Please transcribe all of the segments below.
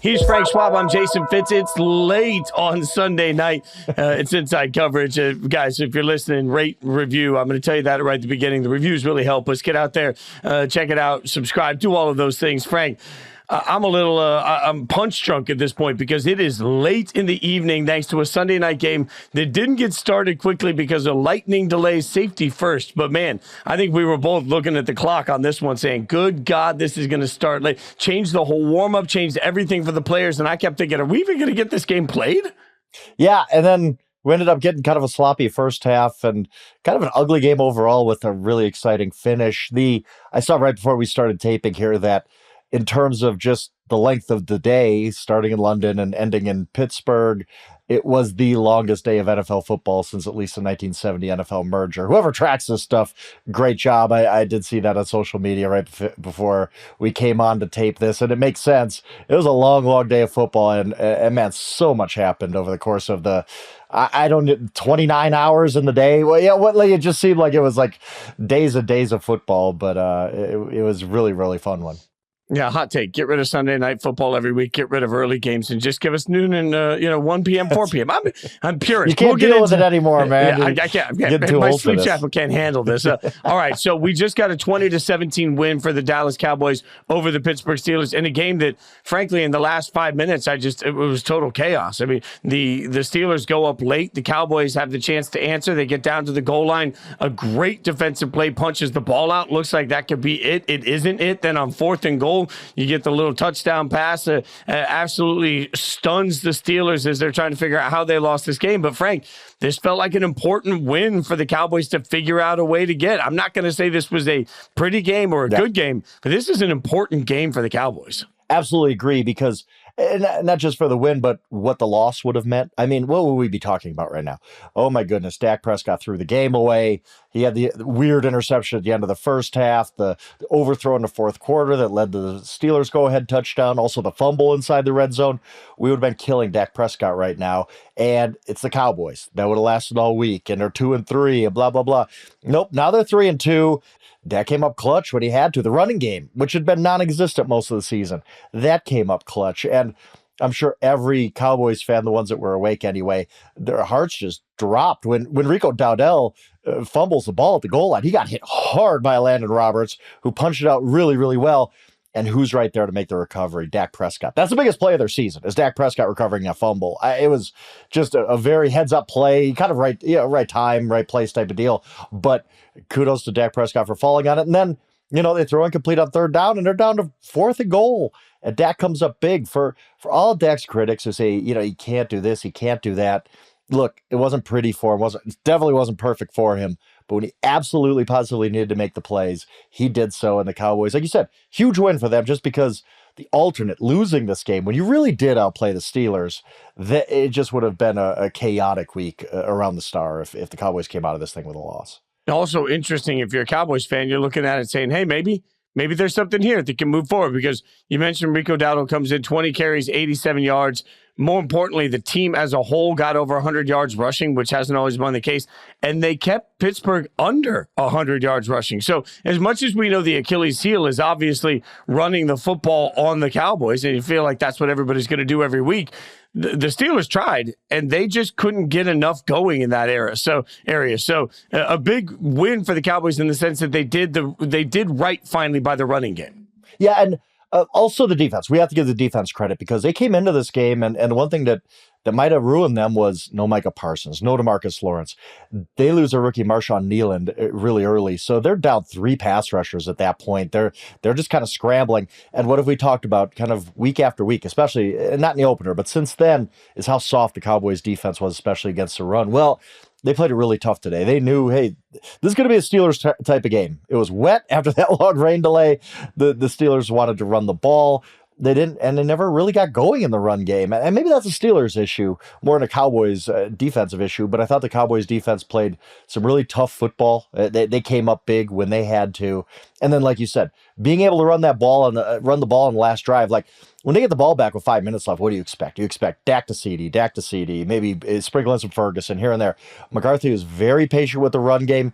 He's Frank Schwab. I'm Jason Fitz. It's late on Sunday night. It's inside coverage. Guys, if you're listening, rate, review. I'm going to tell you that right at the beginning. The reviews really help us. Get out there, check it out, subscribe, do all of those things. Frank, I'm punch drunk at this point because it is late in the evening thanks to a Sunday night game that didn't get started quickly because of lightning delays, safety first. But man, I think we were both looking at the clock on this one saying, good God, this is going to start late. Changed the whole warm-up, changed everything for the players. And I kept thinking, are we even going to get this game played? Yeah, and then we ended up getting kind of a sloppy first half and kind of an ugly game overall with a really exciting finish. I saw right before we started taping here that in terms of just the length of the day, starting in London and ending in Pittsburgh, it was the longest day of NFL football since at least the 1970 NFL merger. Whoever tracks this stuff, great job. I did see that on social media right before we came on to tape this, and it makes sense. It was a long, long day of football, and man, so much happened over the course of the 29 hours in the day. Well, yeah, it just seemed like it was like days and days of football, but it was really, really fun one. Yeah, hot take. Get rid of Sunday night football every week. Get rid of early games and just give us noon and 1 p.m., 4 p.m. I'm purist. You can't deal with it anymore, man. Yeah, I can't. My sleep chapel can't handle this. All right, so we just got a 20-17 win for the Dallas Cowboys over the Pittsburgh Steelers in a game that, frankly, in the last 5 minutes, it was total chaos. I mean, the Steelers go up late. The Cowboys have the chance to answer. They get down to the goal line. A great defensive play punches the ball out. Looks like that could be it. It isn't it. Then on 4th and goal, you get the little touchdown pass. Absolutely stuns the Steelers as they're trying to figure out how they lost this game. But Frank, this felt like an important win for the Cowboys to figure out a way to get. I'm not going to say this was a pretty game or a good game, but this is an important game for the Cowboys. Absolutely agree, because not just for the win, but what the loss would have meant. I mean, what would we be talking about right now? Oh, my goodness. Dak Prescott threw the game away. He had the weird interception at the end of the first half, the overthrow in the fourth quarter that led to the Steelers' go-ahead touchdown, also the fumble inside the red zone. We would have been killing Dak Prescott right now. And it's the Cowboys. That would have lasted all week, and they're 2-3 and blah, blah, blah. Nope, now they're 3-2. Dak came up clutch when he had to. The running game, which had been non-existent most of the season, that came up clutch. And I'm sure every Cowboys fan, the ones that were awake anyway, their hearts just dropped when Rico Dowdell fumbles the ball at the goal line. He got hit hard by Landon Roberts, who punched it out really, really well. And who's right there to make the recovery? Dak Prescott. That's the biggest play of their season, is Dak Prescott recovering a fumble. It was just a very heads-up play, kind of right time, right place type of deal. But kudos to Dak Prescott for falling on it. And then, they throw incomplete on 3rd down, and they're down to 4th and goal. And Dak comes up big. For all of Dak's critics who say, he can't do this, he can't do that. Look, it wasn't pretty for him. It definitely wasn't perfect for him. But when he absolutely positively needed to make the plays, he did so. And the Cowboys, like you said, huge win for them, just because the alternate losing this game, when you really did outplay the Steelers, it just would have been a chaotic week around the star if the Cowboys came out of this thing with a loss. Also interesting, if you're a Cowboys fan, you're looking at it saying, hey, maybe there's something here that can move forward, because you mentioned Rico Dowdell comes in, 20 carries, 87 yards. More importantly, the team as a whole got over 100 yards rushing, which hasn't always been the case. And they kept Pittsburgh under 100 yards rushing. So as much as we know the Achilles heel is obviously running the football on the Cowboys, and you feel like that's what everybody's going to do every week, the Steelers tried, and they just couldn't get enough going in that area. So a big win for the Cowboys in the sense that they did right finally by the running game. Yeah, and also the defense. We have to give the defense credit, because they came into this game, and one thing that might have ruined them was no Micah Parsons, no DeMarcus Lawrence. They lose a rookie, Marshawn Nealand, really early. So they're down 3 pass rushers at that point. They're just kind of scrambling. And what have we talked about kind of week after week, especially, not in the opener, but since then, is how soft the Cowboys defense was, especially against the run. Well, they played it really tough today. They knew, hey, this is going to be a Steelers type of game. It was wet after that long rain delay. The Steelers wanted to run the ball. They didn't, and they never really got going in the run game. And maybe that's a Steelers issue, more than a Cowboys defensive issue. But I thought the Cowboys defense played some really tough football. They came up big when they had to. And then, like you said, being able to run the ball on the last drive, like when they get the ball back with 5 minutes left, what do you expect? You expect Dak to CD, maybe sprinkle in some Ferguson here and there. McCarthy was very patient with the run game,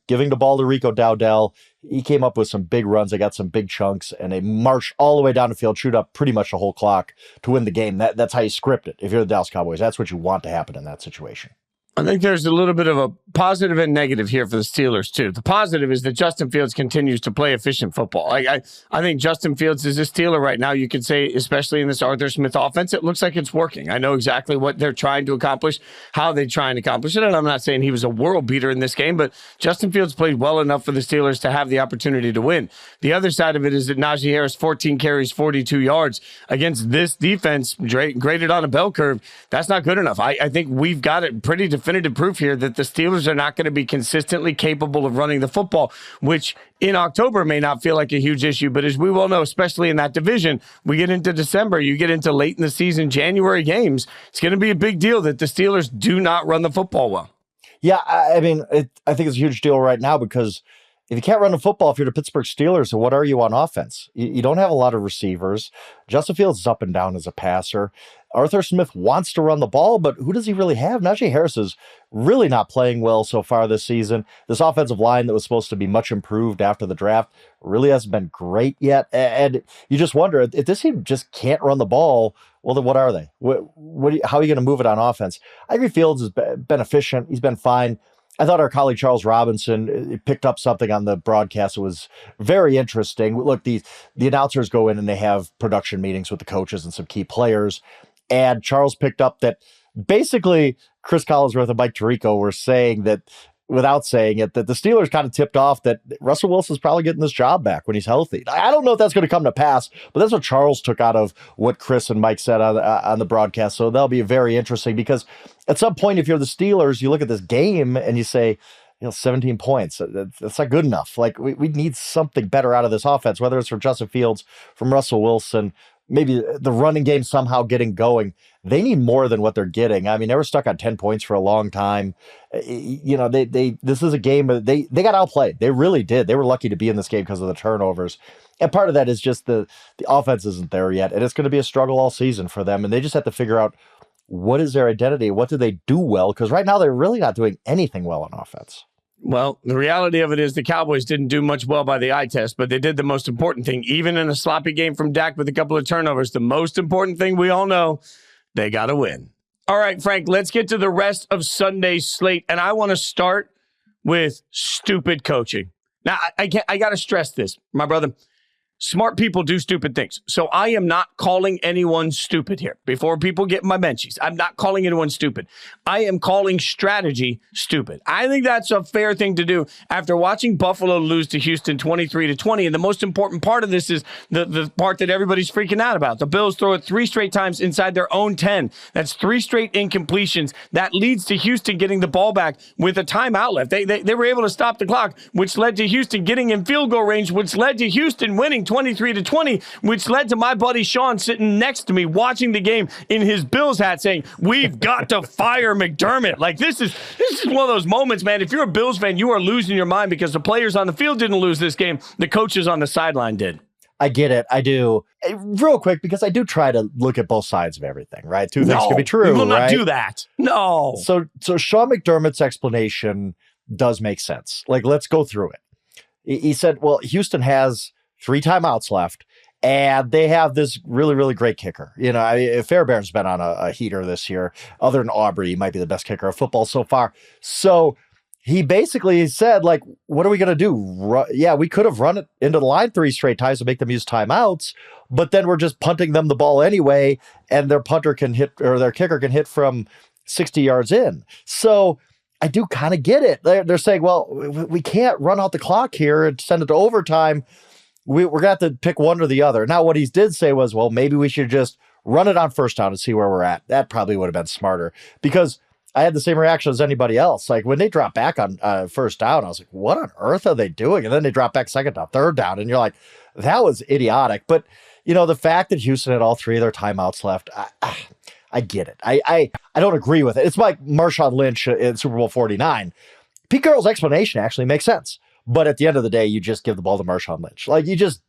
giving the ball to Rico Dowdell. he came up with some big runs. They got some big chunks, and they marched all the way down the field, chewed up pretty much the whole clock to win the game. That's how you script it. If you're the Dallas Cowboys, that's what you want to happen in that situation. I think there's a little bit of a positive and negative here for the Steelers, too. The positive is that Justin Fields continues to play efficient football. I think Justin Fields is a Steeler right now. You could say, especially in this Arthur Smith offense, it looks like it's working. I know exactly what they're trying to accomplish, how they're trying to accomplish it. And I'm not saying he was a world beater in this game, but Justin Fields played well enough for the Steelers to have the opportunity to win. The other side of it is that Najee Harris, 14 carries, 42 yards against this defense, graded on a bell curve. That's not good enough. I think we've got it pretty definitive proof here that the Steelers are not going to be consistently capable of running the football, which in October may not feel like a huge issue, but as we well know, especially in that division, we get into December, you get into late in the season, January games, it's going to be a big deal that the Steelers do not run the football well. Yeah, I mean, I think it's a huge deal right now because if you can't run the football, if you're the Pittsburgh Steelers, so what are you on offense? You don't have a lot of receivers. Justin Fields is up and down as a passer. Arthur Smith wants to run the ball, but who does he really have? Najee Harris is really not playing well so far this season. This offensive line that was supposed to be much improved after the draft really hasn't been great yet. And you just wonder, if this team just can't run the ball, well, then what are they? How are you going to move it on offense? I agree Fields has been efficient. He's been fine. I thought our colleague Charles Robinson picked up something on the broadcast that was very interesting. Look, the announcers go in and they have production meetings with the coaches and some key players. And Charles picked up that basically Chris Collinsworth and Mike Tirico were saying that, without saying it, that the Steelers kind of tipped off that Russell Wilson's probably getting this job back when he's healthy. I don't know if that's going to come to pass, but that's what Charles took out of what Chris and Mike said on the broadcast. So that'll be very interesting because at some point, if you're the Steelers, you look at this game and you say, 17 points. That's not good enough. Like we need something better out of this offense, whether it's from Justin Fields, from Russell Wilson, maybe the running game somehow getting going. They need more than what they're getting. I mean, they were stuck on 10 points for a long time. This is a game they got outplayed. They really did. They were lucky to be in this game because of the turnovers. And part of that is just the offense isn't there yet. And it's going to be a struggle all season for them. And they just have to figure out what is their identity? What do they do well? Because right now they're really not doing anything well on offense. Well, the reality of it is the Cowboys didn't do much well by the eye test, but they did the most important thing. Even in a sloppy game from Dak with a couple of turnovers, the most important thing we all know, they got to win. All right, Frank, let's get to the rest of Sunday's slate. And I want to start with stupid coaching. Now, I got to stress this, my brother. Smart people do stupid things. So I am not calling anyone stupid here. Before people get my benchies, I'm not calling anyone stupid. I am calling strategy stupid. I think that's a fair thing to do after watching Buffalo lose to Houston 23-20. And the most important part of this is the part that everybody's freaking out about. The Bills throw it 3 straight times inside their own 10. That's 3 straight incompletions. That leads to Houston getting the ball back with a timeout left. They were able to stop the clock, which led to Houston getting in field goal range, which led to Houston winning 23-20, which led to my buddy Sean sitting next to me watching the game in his Bills hat saying, we've got to fire McDermott. Like, this is one of those moments, man. If you're a Bills fan, you are losing your mind because the players on the field didn't lose this game. The coaches on the sideline did. I get it. I do. Real quick, because I do try to look at both sides of everything, right? Two things can be true, we will not right? do that. No. So Sean McDermott's explanation does make sense. Like, let's go through it. He said, well, Houston has 3 timeouts left, and they have this really, really great kicker. Fairbairn's been on a heater this year. Other than Aubrey, he might be the best kicker of football so far. So he basically said, like, what are we going to do? We could have run it into the line 3 straight times to make them use timeouts, but then we're just punting them the ball anyway, and their punter can hit, or their kicker can hit from 60 yards in. So I do kind of get it. They're saying, well, we can't run out the clock here and send it to overtime. We're going to have to pick one or the other. Now, what he did say was, well, maybe we should just run it on first down and see where we're at. That probably would have been smarter, because I had the same reaction as anybody else. Like, when they dropped back on first down, I was like, what on earth are they doing? And then they dropped back second down, third down, and you're like, that was idiotic. But, the fact that Houston had all 3 of their timeouts left, I get it. I don't agree with it. It's like Marshawn Lynch in Super Bowl 49. Pete Carroll's explanation actually makes sense. But at the end of the day, you just give the ball to Marshawn Lynch. Like, you just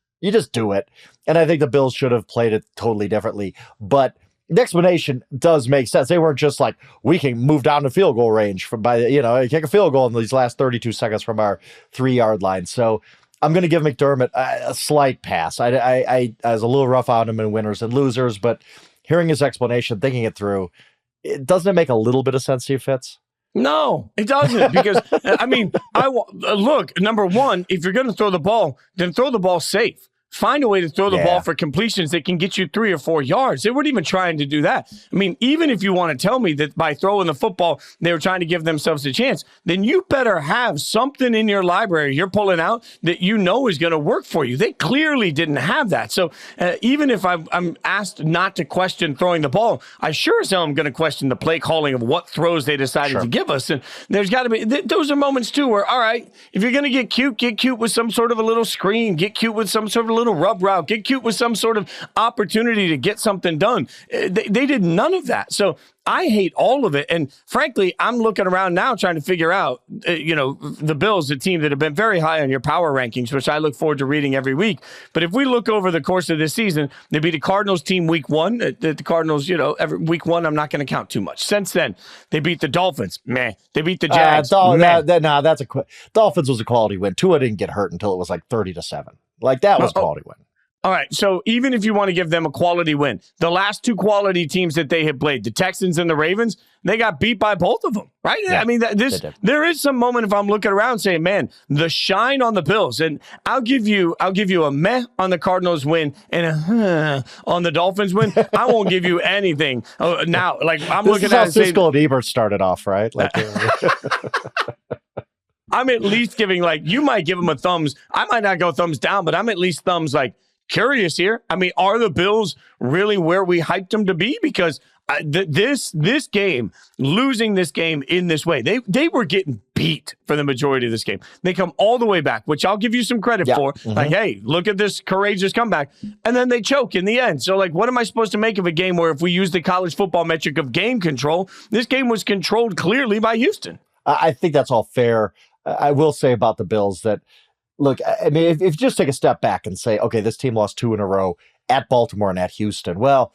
do it. And I think the Bills should have played it totally differently. But the explanation does make sense. They weren't just like, we can move down to field goal range kick a field goal in these last 32 seconds from our 3-yard line. So I'm going to give McDermott a slight pass. I was a little rough on him in winners and losers, but hearing his explanation, thinking it through, doesn't it make a little bit of sense to you, Fitz? No, it doesn't, because, I mean, look, number one, if you're going to throw the ball, then throw the ball safe. Find a way to throw the ball for completions that can get you 3 or 4 yards. They weren't even trying to do that. I mean, even if you want to tell me that by throwing the football, they were trying to give themselves a chance, then you better have something in your library you're pulling out that you know is going to work for you. They clearly didn't have that. So even if I'm asked not to question throwing the ball, I sure as hell am going to question the play calling of what throws they decided to give us. And there's got to be, those are moments too where, all right, if you're going to get cute with some sort of a little screen, get cute with some sort of a little rub route, get cute with some sort of opportunity to get something done. They did none of that. So I hate all of it. And frankly, I'm looking around now trying to figure out, the Bills, a team that have been very high on your power rankings, which I look forward to reading every week. But if we look over the course of this season, they beat the Cardinals team week 1. The Cardinals, every week 1, I'm not going to count too much. Since then, they beat the Dolphins. Meh. They beat the Jags. Dolphins was a quality win. Tua didn't get hurt until it was like 30-7. Like that was a quality win. All right, so even if you want to give them a quality win, the last 2 quality teams that they have played, the Texans and the Ravens, they got beat by both of them, right? Yeah, I mean, there is some moment if I'm looking around saying, man, the shine on the Bills, and I'll give you a meh on the Cardinals win and a on the Dolphins win. I won't give you anything now. Like I'm looking at Siskel and Ebert started off, right? Like. I'm at least giving, you might give them a thumbs. I might not go thumbs down, but I'm at least thumbs curious here. I mean, are the Bills really where we hyped them to be? Because this game, losing this game in this way, they were getting beat for the majority of this game. They come all the way back, which I'll give you some credit for. Mm-hmm. Hey, look at this courageous comeback. And then they choke in the end. So, what am I supposed to make of a game where if we use the college football metric of game control, this game was controlled clearly by Houston? I think that's all fair. I will say about the Bills that, look, I mean, if you just take a step back and say, okay, this team lost 2 in a row at Baltimore and at Houston, well,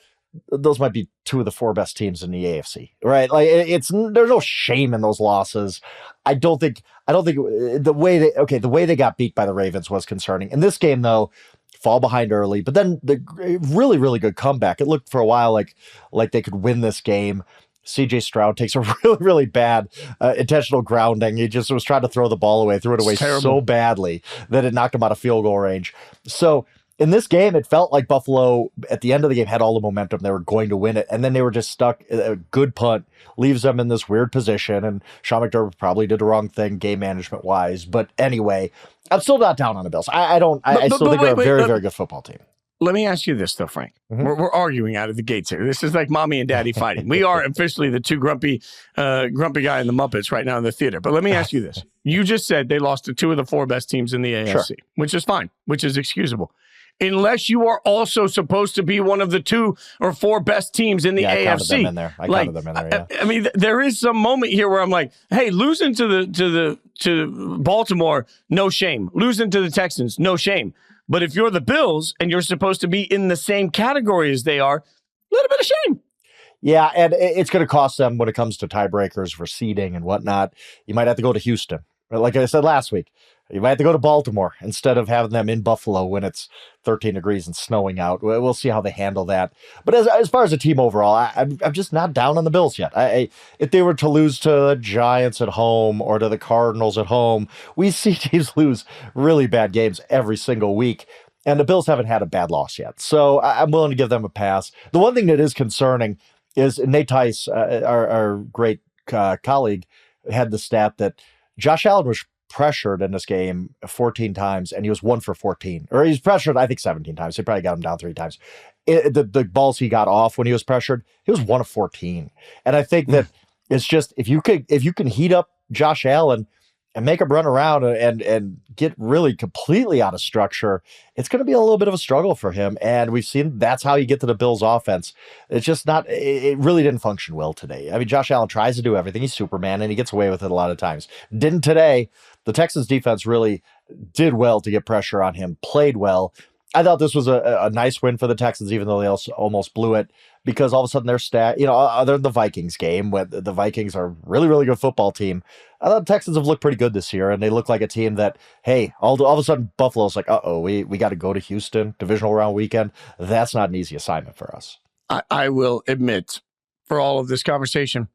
those might be 2 of the 4 best teams in the AFC, right? There's no shame in those losses. I don't think the way they got beat by the Ravens was concerning. In this game, though, fall behind early, but then the really, really good comeback. It looked for a while like they could win this game. CJ Stroud takes a really, really bad intentional grounding. He just was trying to throw the ball away, threw it away so badly that it knocked him out of field goal range. So in this game, it felt like Buffalo at the end of the game had all the momentum. They were going to win it. And then they were just stuck. A good punt leaves them in this weird position. And Sean McDermott probably did the wrong thing game management wise. But anyway, I'm still not down on the Bills. I still think they're a very, very good football team. Let me ask you this, though, Frank. Mm-hmm. We're arguing out of the gates here. This is like mommy and daddy fighting. We are officially the 2 grumpy guy and the Muppets right now in the theater. But let me ask you this. You just said they lost to 2 of the 4 best teams in the AFC, which is fine, which is excusable. Unless you are also supposed to be one of the 2 or 4 best teams in the AFC. I counted them in there. I mean, there is some moment here where I'm like, hey, losing to Baltimore, no shame. Losing to the Texans, no shame. But if you're the Bills and you're supposed to be in the same category as they are, a little bit of shame. Yeah, and it's going to cost them when it comes to tiebreakers for seeding and whatnot. You might have to go to Houston. Like I said last week, you might have to go to Baltimore instead of having them in Buffalo when it's 13 degrees and snowing out. We'll see how they handle that. But as far as a team overall, I'm just not down on the Bills yet. If they were to lose to the Giants at home or to the Cardinals at home, we see teams lose really bad games every single week. And the Bills haven't had a bad loss yet. So I'm willing to give them a pass. The one thing that is concerning is Nate Tice, our great colleague, had the stat that Josh Allen was pressured in this game 14 times, and he was 1 for 14. Or he's pressured, I think, 17 times. They probably got him down 3 times. The balls he got off when he was pressured, he was 1 of 14. And I think that it's just, if you can heat up Josh Allen and make him run around and get really completely out of structure, it's going to be a little bit of a struggle for him. And we've seen that's how you get to the Bills offense. It's just not, it really didn't function well today. I mean, Josh Allen tries to do everything. He's Superman and he gets away with it a lot of times. Didn't today. The Texans defense really did well to get pressure on him, played well. I thought this was a nice win for the Texans, even though they also almost blew it, because all of a sudden their other than the Vikings game, when the Vikings are a really, really good football team, I thought the Texans have looked pretty good this year, and they look like a team that, hey, all of a sudden Buffalo's like, we got to go to Houston, divisional round weekend. That's not an easy assignment for us. I will admit, for all of this conversation,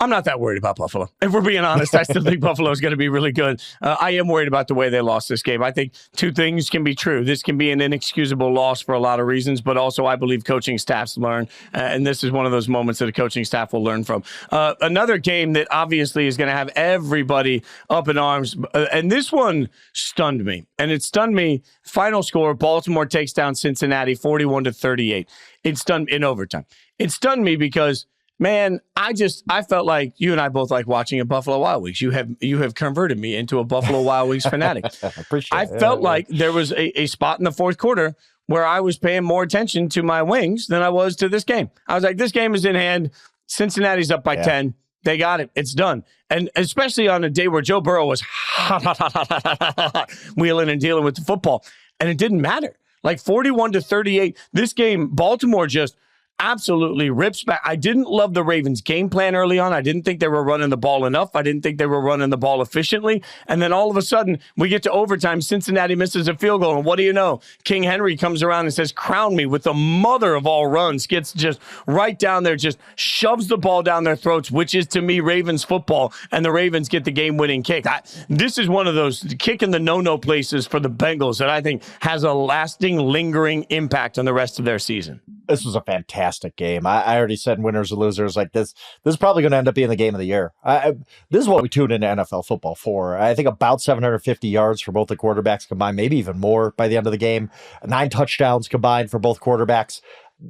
I'm not that worried about Buffalo. If we're being honest, I still think Buffalo is going to be really good. I am worried about the way they lost this game. I think two things can be true. This can be an inexcusable loss for a lot of reasons, but also I believe coaching staffs learn, and this is one of those moments that a coaching staff will learn from. Another game that obviously is going to have everybody up in arms, and this one stunned me, and it stunned me. Final score, Baltimore takes down Cincinnati 41-38. It stunned in overtime. It stunned me because, man, I felt like you and I both like watching a Buffalo Wild Wings. You have converted me into a Buffalo Wild Wings fanatic. I felt like there was a spot in the fourth quarter where I was paying more attention to my Wings than I was to this game. I was like, this game is in hand. Cincinnati's up by 10. They got it. It's done. And especially on a day where Joe Burrow was wheeling and dealing with the football. And it didn't matter. Like 41-38, this game, Baltimore just absolutely rips back. I didn't love the Ravens' game plan early on. I didn't think they were running the ball enough. I didn't think they were running the ball efficiently. And then all of a sudden, we get to overtime. Cincinnati misses a field goal. And what do you know? King Henry comes around and says, crown me with the mother of all runs. Gets just right down there, just shoves the ball down their throats, which is, to me, Ravens football. And the Ravens get the game-winning kick. This is one of those kick in the no-no places for the Bengals that I think has a lasting, lingering impact on the rest of their season. This was a fantastic game. I already said winners or losers. Like this is probably going to end up being the game of the year. This is what we tune into NFL football for. I think about 750 yards for both the quarterbacks combined, maybe even more by the end of the game. 9 touchdowns combined for both quarterbacks.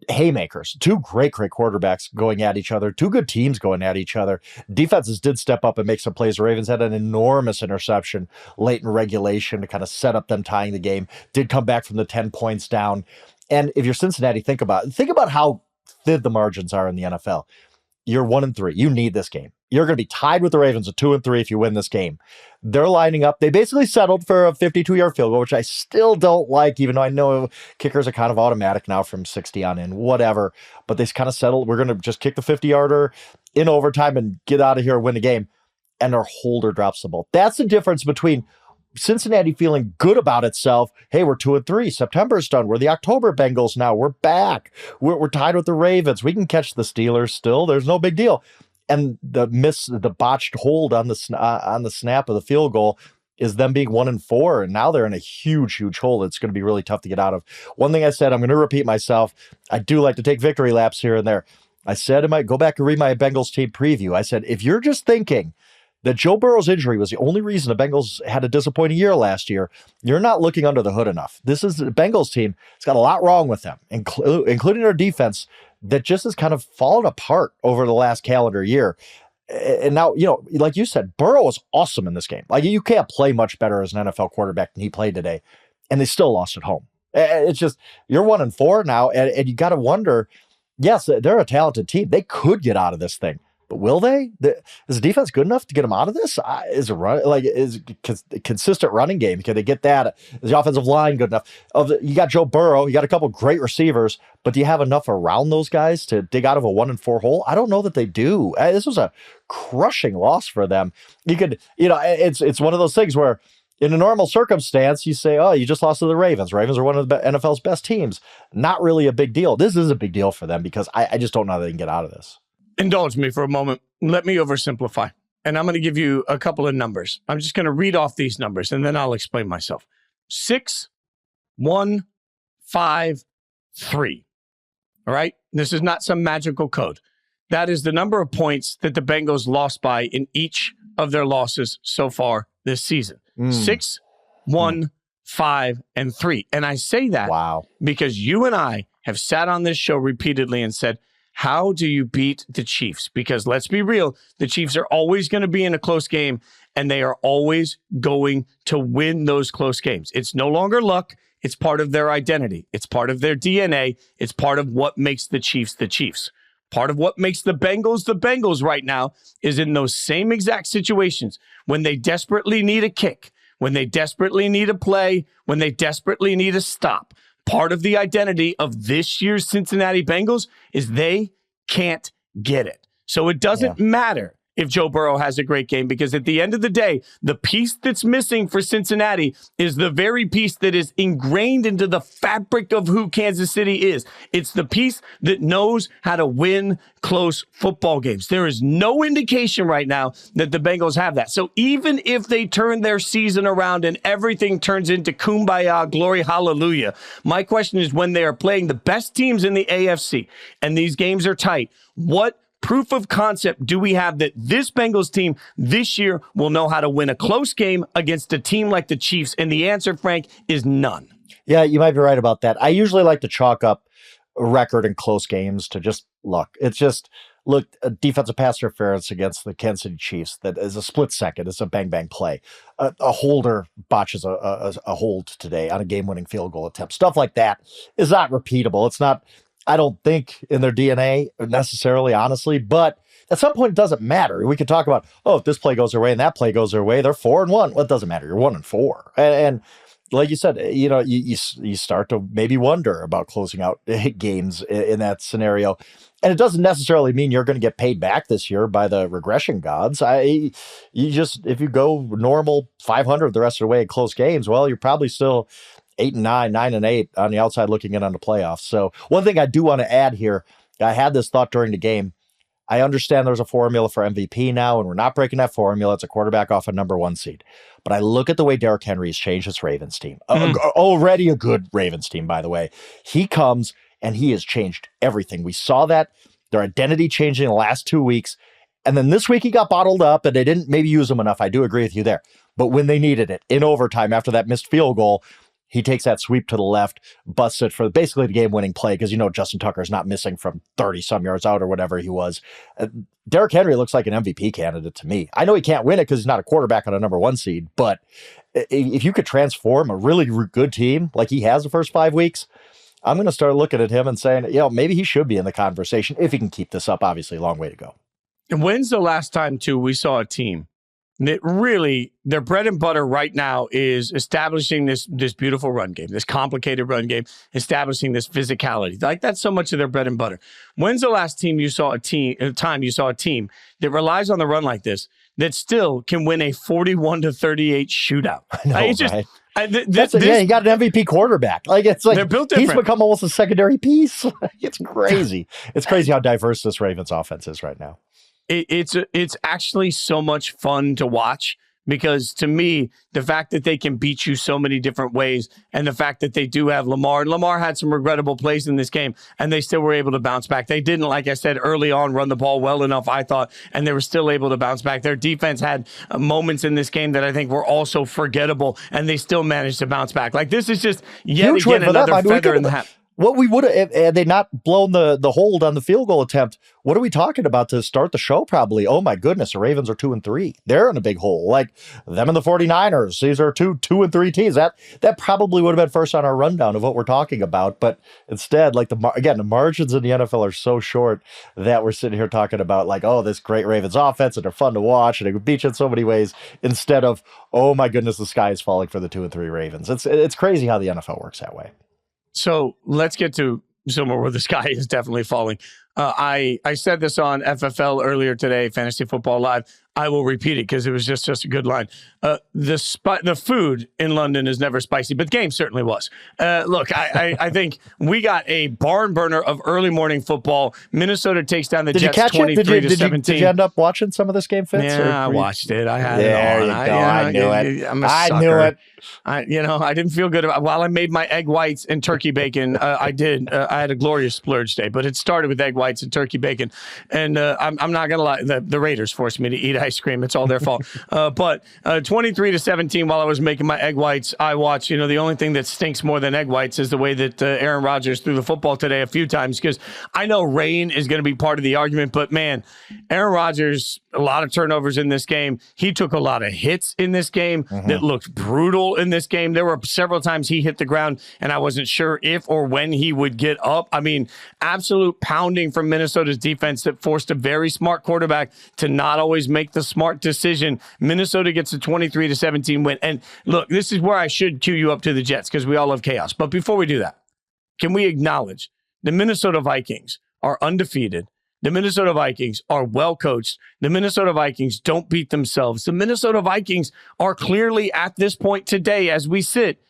Haymakers, 2 great quarterbacks going at each other, 2 good teams going at each other. Defenses did step up and make some plays. The Ravens had an enormous interception late in regulation to kind of set up them tying the game. Did come back from the 10 points down. And if you're Cincinnati, think about how thin the margins are in the NFL. You're 1-3. You need this game. You're going to be tied with the Ravens at 2-3 if you win this game. They're lining up. They basically settled for a 52-yard field goal, which I still don't like, even though I know kickers are kind of automatic now from 60 on in, whatever. But they kind of settled. We're going to just kick the 50-yarder in overtime and get out of here and win the game. And their holder drops the ball. That's the difference between Cincinnati feeling good about itself. Hey, we're 2-3. September's done. We're the October Bengals now. We're back. We're tied with the Ravens. We can catch the Steelers still. There's no big deal. And the botched hold on the snap of the field goal is them being 1-4, and now they're in a huge hole. It's going to be really tough to get out of. One thing I said, I'm going to repeat myself. I do like to take victory laps here and there. I said, I might go back and read my Bengals team preview. I said, if you're just thinking that Joe Burrow's injury was the only reason the Bengals had a disappointing year last year, you're not looking under the hood enough. This is the Bengals team. It's got a lot wrong with them, including their defense, that just has kind of fallen apart over the last calendar year. And now, like you said, Burrow was awesome in this game. Like, you can't play much better as an NFL quarterback than he played today, and they still lost at home. It's just, you're 1-4 now, and you got to wonder, yes, they're a talented team. They could get out of this thing. But will they? Is the defense good enough to get them out of this? Is a consistent running game? Can they get that? Is the offensive line good enough? You got Joe Burrow. You got a couple great receivers, but do you have enough around those guys to dig out of a 1-4 hole? I don't know that they do. This was a crushing loss for them. It's one of those things where, in a normal circumstance, you say, oh, you just lost to the Ravens. Ravens are one of the NFL's best teams. Not really a big deal. This is a big deal for them because I just don't know how they can get out of this. Indulge me for a moment. Let me oversimplify. And I'm going to give you a couple of numbers. I'm just going to read off these numbers, and then I'll explain myself. 6, 1, 5, 3. All right? This is not some magical code. That is the number of points that the Bengals lost by in each of their losses so far this season. 6, 1, 5, and 3. And I say that because you and I have sat on this show repeatedly and said, how do you beat the Chiefs? Because let's be real, the Chiefs are always going to be in a close game, and they are always going to win those close games. It's no longer luck. It's part of their identity. It's part of their DNA. It's part of what makes the Chiefs the Chiefs. Part of what makes the Bengals right now is in those same exact situations when they desperately need a kick, when they desperately need a play, when they desperately need a stop. Part of the identity of this year's Cincinnati Bengals is they can't get it. So it doesn't matter if Joe Burrow has a great game, because at the end of the day, the piece that's missing for Cincinnati is the very piece that is ingrained into the fabric of who Kansas City is. It's the piece that knows how to win close football games. There is no indication right now that the Bengals have that. So even if they turn their season around and everything turns into kumbaya, glory, hallelujah, my question is, when they are playing the best teams in the AFC and these games are tight, what proof of concept do we have that this Bengals team this year will know how to win a close game against a team like the Chiefs? And the answer, Frank, is none. Yeah, you might be right about that. I usually like to chalk up a record in close games to just look. It's just, look, a defensive pass interference against the Kansas City Chiefs that is a split second. It's a bang-bang play. A holder botches a hold today on a game-winning field goal attempt. Stuff like that is not repeatable. It's not, I don't think, in their DNA necessarily, honestly, but at some point it doesn't matter. We could talk about, if this play goes their way and that play goes their way, they're 4-1. Well, it doesn't matter. You're 1-4. And like you said, you start to maybe wonder about closing out games in that scenario. And it doesn't necessarily mean you're going to get paid back this year by the regression gods. If you go normal 500 the rest of the way in close games, well, you're probably still 8-9, 9-8 on the outside looking in on the playoffs. So one thing I do want to add here, I had this thought during the game. I understand there's a formula for MVP now, and we're not breaking that formula. It's a quarterback off a number 1 seed. But I look at the way Derrick Henry has changed this Ravens team. Already a good Ravens team, by the way. He comes and he has changed everything. We saw that, their identity changing in the last 2 weeks. And then this week he got bottled up and they didn't maybe use him enough. I do agree with you there. But when they needed it in overtime after that missed field goal, he takes that sweep to the left, busts it for basically the game-winning play, because Justin Tucker's not missing from 30-some yards out or whatever he was. Derrick Henry looks like an MVP candidate to me. I know he can't win it because he's not a quarterback on a number 1 seed, but if you could transform a really good team like he has the first 5 weeks, I'm going to start looking at him and saying, maybe he should be in the conversation if he can keep this up. Obviously, a long way to go. And when's the last time, too, we saw a team that really, their bread and butter right now is establishing this beautiful run game, this complicated run game, establishing this physicality. Like, that's so much of their bread and butter. When's the last time you saw a team that relies on the run like this, that still can win a 41-38 shootout? I know, right? He got an MVP quarterback. It's like they're built different. He's become almost a secondary piece. It's crazy. It's crazy how diverse this Ravens offense is right now. It's actually so much fun to watch, because to me, the fact that they can beat you so many different ways, and the fact that they do have Lamar, and Lamar had some regrettable plays in this game, and they still were able to bounce back. They didn't, like I said early on, run the ball well enough, I thought, and they were still able to bounce back. Their defense had moments in this game that I think were also forgettable, and they still managed to bounce back. Like, this is just yet again another feather in the hat. What we would have, had they not blown the hold on the field goal attempt, what are we talking about to start the show? Probably, oh my goodness, the Ravens are 2-3. They're in a big hole. Like them and the 49ers. These are 2-3 teams. That probably would have been first on our rundown of what we're talking about. But instead, like the margins in the NFL are so short that we're sitting here talking about like, oh, this great Ravens offense, and they're fun to watch and they could beat you in so many ways, instead of, oh my goodness, the sky is falling for the 2-3 Ravens. It's crazy how the NFL works that way. So let's get to somewhere where the sky is definitely falling. I said this on FFL earlier today, Fantasy Football Live. I will repeat it because it was just a good line. The food in London is never spicy, but the game certainly was. Look, I think we got a barn burner of early morning football. Minnesota takes down the Jets 23-17. Did you end up watching some of this game, Fitz? Yeah, I watched it. I had it on. I knew it. I'm a sucker. I knew it. I didn't feel good about. While I made my egg whites and turkey bacon, I had a glorious splurge day. But it started with egg whites and turkey bacon, and I'm not gonna lie. The Raiders forced me to eat ice cream. It's all their fault. But 23-17. While I was making my egg whites, I watched. The only thing that stinks more than egg whites is the way that Aaron Rodgers threw the football today a few times. Because I know rain is going to be part of the argument, but man, Aaron Rodgers, a lot of turnovers in this game. He took a lot of hits in this game that looked brutal in this game. There were several times he hit the ground, and I wasn't sure if or when he would get up. I mean, absolute pounding from Minnesota's defense that forced a very smart quarterback to not always make the smart decision. Minnesota gets a 23-17 win. And look, this is where I should cue you up to the Jets because we all love chaos. But before we do that, can we acknowledge the Minnesota Vikings are undefeated? The Minnesota Vikings are well coached. The Minnesota Vikings don't beat themselves. The Minnesota Vikings are clearly at this point today, as we sit,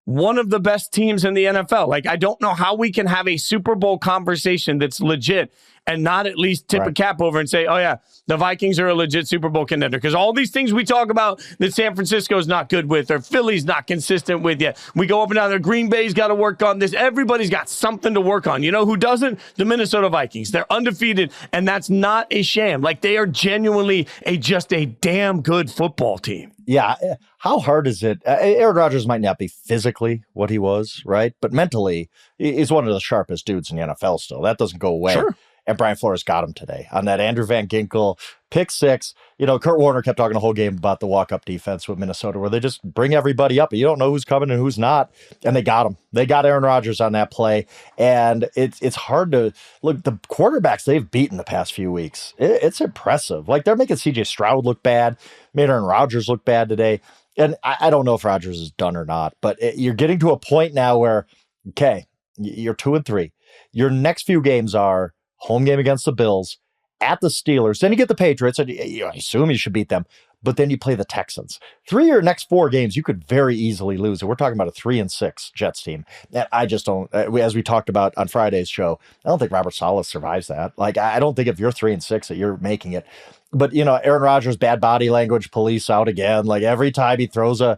one of the best teams in the NFL. Like, I don't know how we can have a Super Bowl conversation that's legit and not at least tip a cap over and say, oh, yeah, the Vikings are a legit Super Bowl contender. Because all these things we talk about that San Francisco's not good with or Philly's not consistent with yet. We go up and down there. Green Bay's got to work on this. Everybody's got something to work on. You know who doesn't? The Minnesota Vikings. They're undefeated, and that's not a sham. Like, they are genuinely just a damn good football team. Yeah. How hard is it? Aaron Rodgers might not be physically what he was, right? But mentally, he's one of the sharpest dudes in the NFL still. That doesn't go away. Sure. And Brian Flores got him today on that Andrew Van Ginkel pick six. You know, Kurt Warner kept talking the whole game about the walk-up defense with Minnesota, where they just bring everybody up. You don't know who's coming and who's not. And they got him. They got Aaron Rodgers on that play. And it's hard to look. The quarterbacks they've beaten the past few weeks, it's impressive. Like, they're making C.J. Stroud look bad, made Aaron Rodgers look bad today. And I don't know if Rodgers is done or not, but you're getting to a point now where, okay, you're 2-3. Your next few games are home game against the Bills, at the Steelers. Then you get the Patriots, and I assume you should beat them. But then you play the Texans. 3 of your next 4 games, you could very easily lose. And we're talking about a 3-6 Jets team. And I just don't, as we talked about on Friday's show, I don't think Robert Saleh survives that. Like, I don't think if you're 3-6 that you're making it. But, you know, Aaron Rodgers, bad body language, police out again. Like, every time he throws a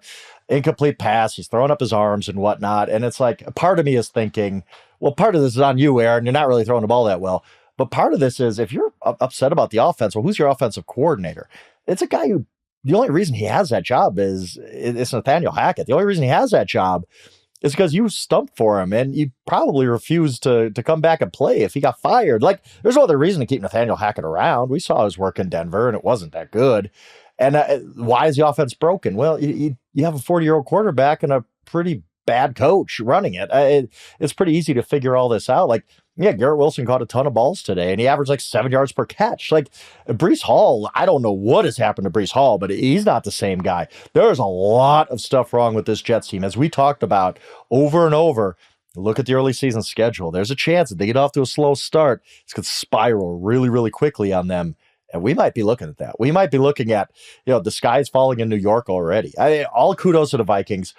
incomplete pass, he's throwing up his arms and whatnot. And it's like, part of me is thinking, well, part of this is on you, Aaron. You're not really throwing the ball that well. But part of this is, if you're upset about the offense, well, who's your offensive coordinator? It's a guy who, the only reason he has that job is it's Nathaniel Hackett. The only reason he has that job is because you stumped for him and you probably refused to come back and play if he got fired. Like, there's no other reason to keep Nathaniel Hackett around. We saw his work in Denver and it wasn't that good. And why is the offense broken? Well, you have a 40-year-old quarterback and a pretty bad coach running it. It's pretty easy to figure all this out. Like, yeah, Garrett Wilson caught a ton of balls today, and he averaged like 7 yards per catch. Like, Breece Hall, I don't know what has happened to Breece Hall, but he's not the same guy. There's a lot of stuff wrong with this Jets team. As we talked about over and over, look at the early season schedule. There's a chance that they get off to a slow start. It's going to spiral really, really quickly on them. And we might be looking at that. We might be looking at, you know, the sky's falling in New York already. All kudos to the Vikings.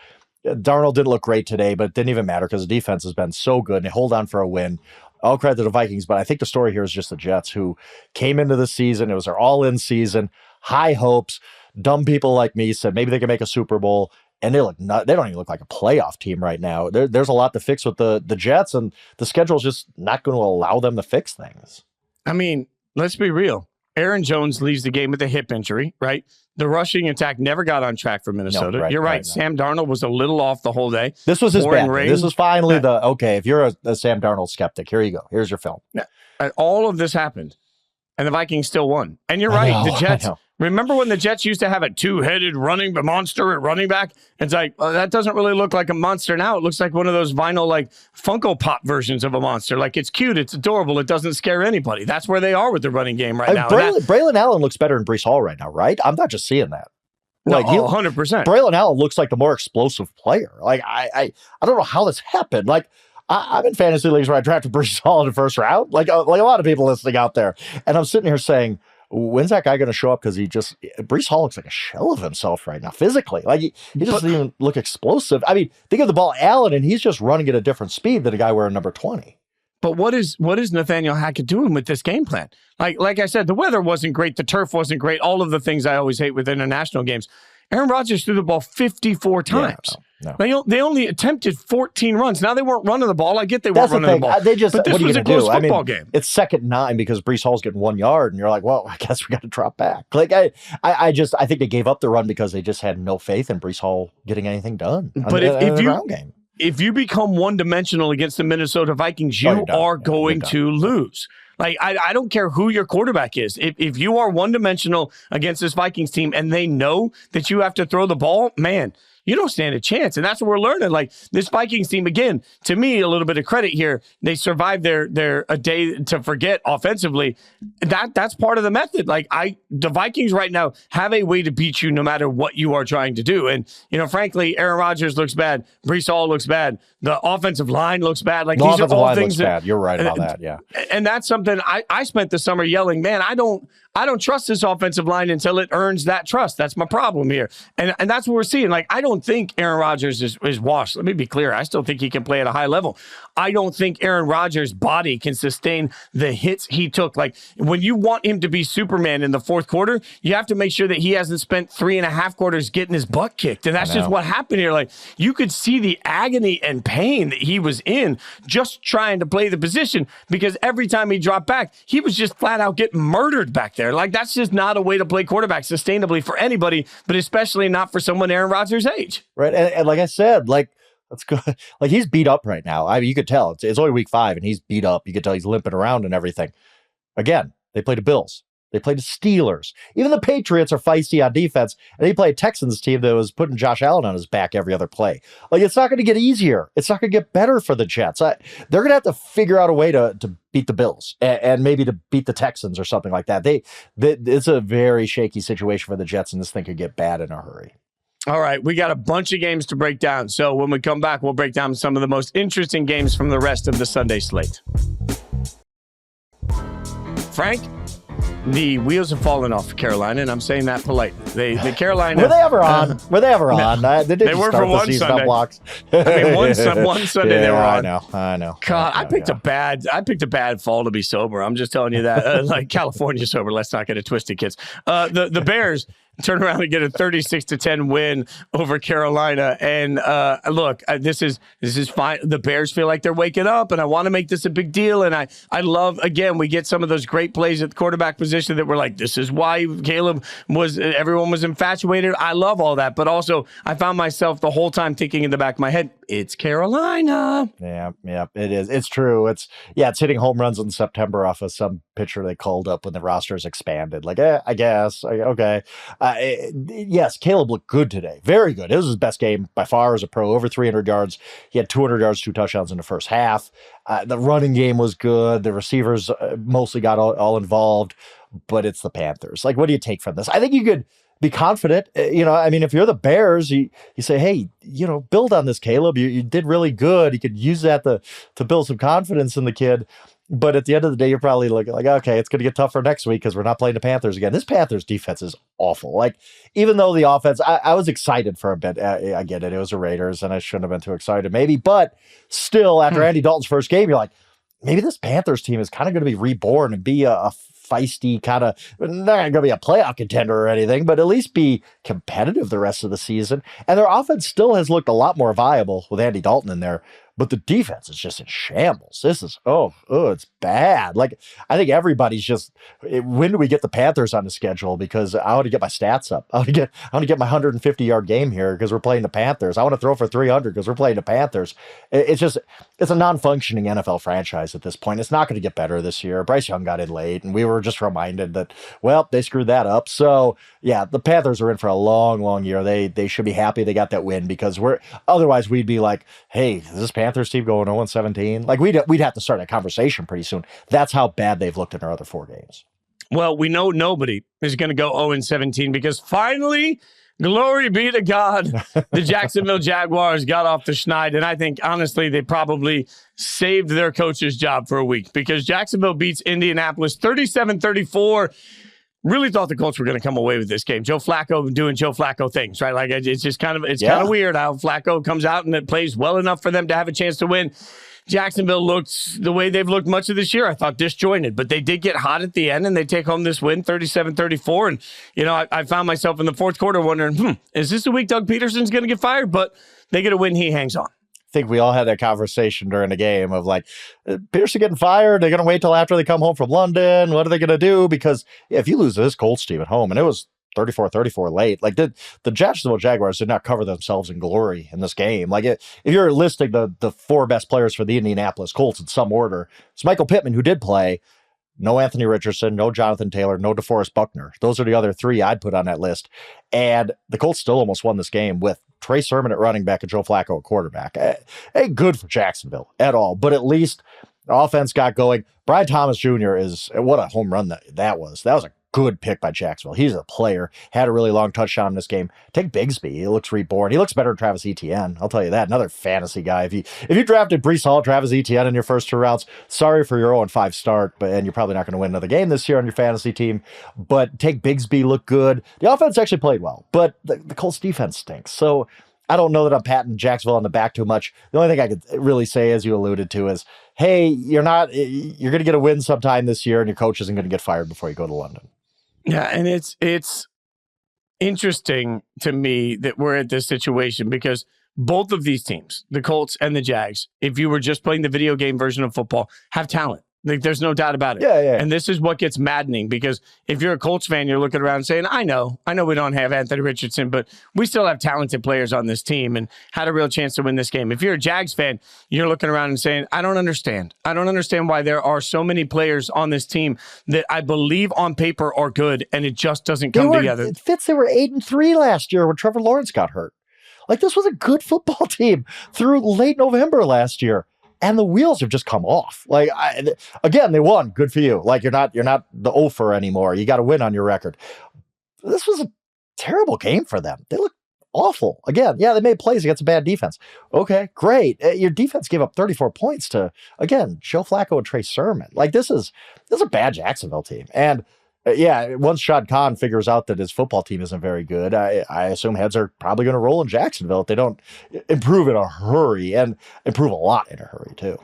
Darnold didn't look great today, but it didn't even matter because the defense has been so good and they hold on for a win. All credit to the Vikings, but I think the story here is just the Jets, who came into the season. It was their all-in season, high hopes. Dumb people like me said maybe they can make a Super Bowl, and they don't even look like a playoff team right now. There's a lot to fix with the Jets, and the schedule is just not going to allow them to fix things. I mean, let's be real. Aaron Jones leaves the game with a hip injury, right? The rushing attack never got on track for Minnesota. No, You're right. Sam Darnold was a little off the whole day. This was his bad. This was finally okay, if you're a Sam Darnold skeptic, here you go. Here's your film. Yeah. All of this happened, and the Vikings still won. And you're right. The Jets, remember when the Jets used to have a two-headed monster at running back? It's like, that doesn't really look like a monster now. It looks like one of those vinyl, like, Funko Pop versions of a monster. Like, it's cute. It's adorable. It doesn't scare anybody. That's where they are with the running game right now. Braylon Allen looks better than Breece Hall right now, right? I'm not just seeing that. Like, 100%. Braylon Allen looks like the more explosive player. Like, I don't know how this happened. Like, I'm in fantasy leagues where I drafted Breece Hall in the first round, like a lot of people listening out there. And I'm sitting here saying, when's that guy going to show up? Because Breece Hall looks like a shell of himself right now, physically. Like, he doesn't even look explosive. I mean, they give the ball Allen, and he's just running at a different speed than a guy wearing number 20. But what is Nathaniel Hackett doing with this game plan? Like I said, the weather wasn't great. The turf wasn't great. All of the things I always hate with international games. Aaron Rodgers threw the ball 54 times. No. They only attempted 14 runs. Now they weren't running the ball. I get they weren't running the ball. They just, but this what are was you a close do? football game. It's 2nd and 9 because Breece Hall's getting 1 yard, and you're like, well, I guess we got to drop back. Like, I think they gave up the run because they just had no faith in Breece Hall getting anything done. But if you become one-dimensional against the Minnesota Vikings, you are going to lose. Like, I don't care who your quarterback is. If you are one-dimensional against this Vikings team and they know that you have to throw the ball, man, you don't stand a chance. And that's what we're learning. Like this Vikings team, again, to me, a little bit of credit here. They survived their a day to forget offensively. That's part of the method. Like the Vikings right now have a way to beat you no matter what you are trying to do. And, frankly, Aaron Rodgers looks bad. Breece Hall looks bad. The offensive line looks bad. Like these are all things that you're right about that. Yeah. And that's something I spent the summer yelling, man, I don't trust this offensive line until it earns that trust. That's my problem here. And that's what we're seeing. Like, I don't think Aaron Rodgers is washed. Let me be clear. I still think he can play at a high level. I don't think Aaron Rodgers' body can sustain the hits he took. Like, when you want him to be Superman in the fourth quarter, you have to make sure that he hasn't spent 3.5 quarters getting his butt kicked. And that's just what happened here. Like, you could see the agony and pain that he was in just trying to play the position, because every time he dropped back, he was just flat out getting murdered back there. Like, that's just not a way to play quarterback sustainably for anybody, but especially not for someone Aaron Rodgers' age. Right. And like I said, let's go. Like, he's beat up right now. I mean, you could tell it's only week 5 and he's beat up. You could tell he's limping around and everything. Again, they played the Bills. They played the Steelers. Even the Patriots are feisty on defense. And they played a Texans team that was putting Josh Allen on his back every other play. Like, it's not going to get easier. It's not going to get better for the Jets. They're going to have to figure out a way to beat the Bills and maybe to beat the Texans or something like that. It's a very shaky situation for the Jets, and this thing could get bad in a hurry. All right, we got a bunch of games to break down. So when we come back, we'll break down some of the most interesting games from the rest of the Sunday slate. Frank? The wheels have fallen off for Carolina, and I'm saying that politely. The Carolina... Were they ever on? Were they ever on? They were for one Sunday. Blocks. I mean, one Sunday they were on. I know. God, I picked a bad fall to be sober. I'm just telling you that. Like California sober. Let's not get it twisted, kids. The Bears turn around and get a 36-10 win over Carolina. And look, this is fine. The Bears feel like they're waking up, and I want to make this a big deal. And I love, again, we get some of those great plays at the quarterback position that we're like, this is why everyone was infatuated. I love all that. But also, I found myself the whole time thinking in the back of my head, it's Carolina. Yeah, it is. It's true. It's hitting home runs in September off of some pitcher they called up when the roster's expanded. Like, I guess. Okay. Yes, Caleb looked good today. Very good. It was his best game by far as a pro, over 300 yards. He had 200 yards, 2 touchdowns in the first half. The running game was good. The receivers mostly got all involved, but it's the Panthers. Like, what do you take from this? I think you could be confident. I mean, if you're the Bears, you say, hey, build on this, Caleb. You did really good. You could use that to build some confidence in the kid. But at the end of the day, you're probably looking like, okay, it's going to get tougher next week because we're not playing the Panthers again. This Panthers defense is awful. Like, even though the offense, I was excited for a bit. I get it. It was the Raiders, and I shouldn't have been too excited maybe. But still, after Andy Dalton's first game, you're like, maybe this Panthers team is kind of going to be reborn and be a feisty kind of, not going to be a playoff contender or anything, but at least be competitive the rest of the season. And their offense still has looked a lot more viable with Andy Dalton in there. But the defense is just in shambles. This is, it's bad. Like, I think everybody's just, when do we get the Panthers on the schedule? Because I want to get my stats up. I want to get my 150-yard game here because we're playing the Panthers. I want to throw for 300 because we're playing the Panthers. It's a non-functioning NFL franchise at this point. It's not going to get better this year. Bryce Young got in late, and we were just reminded that, well, they screwed that up. So, yeah, the Panthers are in for a long, long year. They should be happy they got that win because otherwise we'd be like, hey, is this Panthers team going 0-17? Like, we'd have to start a conversation pretty soon. That's how bad they've looked in their other 4 games. Well, we know nobody is going to go 0-17 because finally, glory be to God, the Jacksonville Jaguars got off the schneid. And I think, honestly, they probably saved their coach's job for a week because Jacksonville beats Indianapolis 37-34. Really thought the Colts were going to come away with this game. Joe Flacco doing Joe Flacco things, right? Like, it's just kind of weird how Flacco comes out and it plays well enough for them to have a chance to win. Jacksonville looks the way they've looked much of this year. I thought disjointed, but they did get hot at the end and they take home this win 37-34. And, I found myself in the fourth quarter wondering, is this the week Doug Pederson's going to get fired? But they get a win, he hangs on. I think we all had that conversation during the game of like, Peterson getting fired. They're going to wait till after they come home from London. What are they going to do? Because if you lose this Colts team at home, and it was 34-34 late, like the Jacksonville Jaguars did not cover themselves in glory in this game. Like, if you're listing the 4 best players for the Indianapolis Colts in some order, it's Michael Pittman, who did play. No Anthony Richardson, no Jonathan Taylor, no DeForest Buckner. Those are the other 3 I'd put on that list. And the Colts still almost won this game with Trey Sermon at running back and Joe Flacco at quarterback. Ain't good for Jacksonville at all, but at least the offense got going. Brian Thomas Jr. what a home run that was. That was a good pick by Jacksonville. He's a player. Had a really long touchdown in this game. Take Bigsby. He looks reborn. He looks better than Travis Etienne. I'll tell you that. Another fantasy guy. If you drafted Breece Hall, Travis Etienne in your first 2 rounds, sorry for your 0-5 start, and you're probably not going to win another game this year on your fantasy team. But take Bigsby, look good. The offense actually played well, but the Colts defense stinks. So I don't know that I'm patting Jacksonville on the back too much. The only thing I could really say, as you alluded to, is, hey, you're going to get a win sometime this year, and your coach isn't going to get fired before you go to London. Yeah, and it's interesting to me that we're at this situation because both of these teams, the Colts and the Jags, if you were just playing the video game version of football, have talent. Like, there's no doubt about it. Yeah. And this is what gets maddening because if you're a Colts fan, you're looking around saying, I know we don't have Anthony Richardson, but we still have talented players on this team and had a real chance to win this game. If you're a Jags fan, you're looking around and saying, I don't understand. I don't understand why there are so many players on this team that I believe on paper are good and it just doesn't come together. Fitz, they were 8-3 last year when Trevor Lawrence got hurt. Like, this was a good football team through late November last year. And the wheels have just come off. Like, again, they won. Good for you. Like, you're not the offer anymore. You got to win on your record. This was a terrible game for them. They look awful. Again, yeah, they made plays against a bad defense. Okay, great. Your defense gave up 34 points to, again, Joe Flacco and Trey Sermon. Like, this is a bad Jacksonville team. And once Shad Khan figures out that his football team isn't very good, I assume heads are probably going to roll in Jacksonville if they don't improve in a hurry and improve a lot in a hurry, too.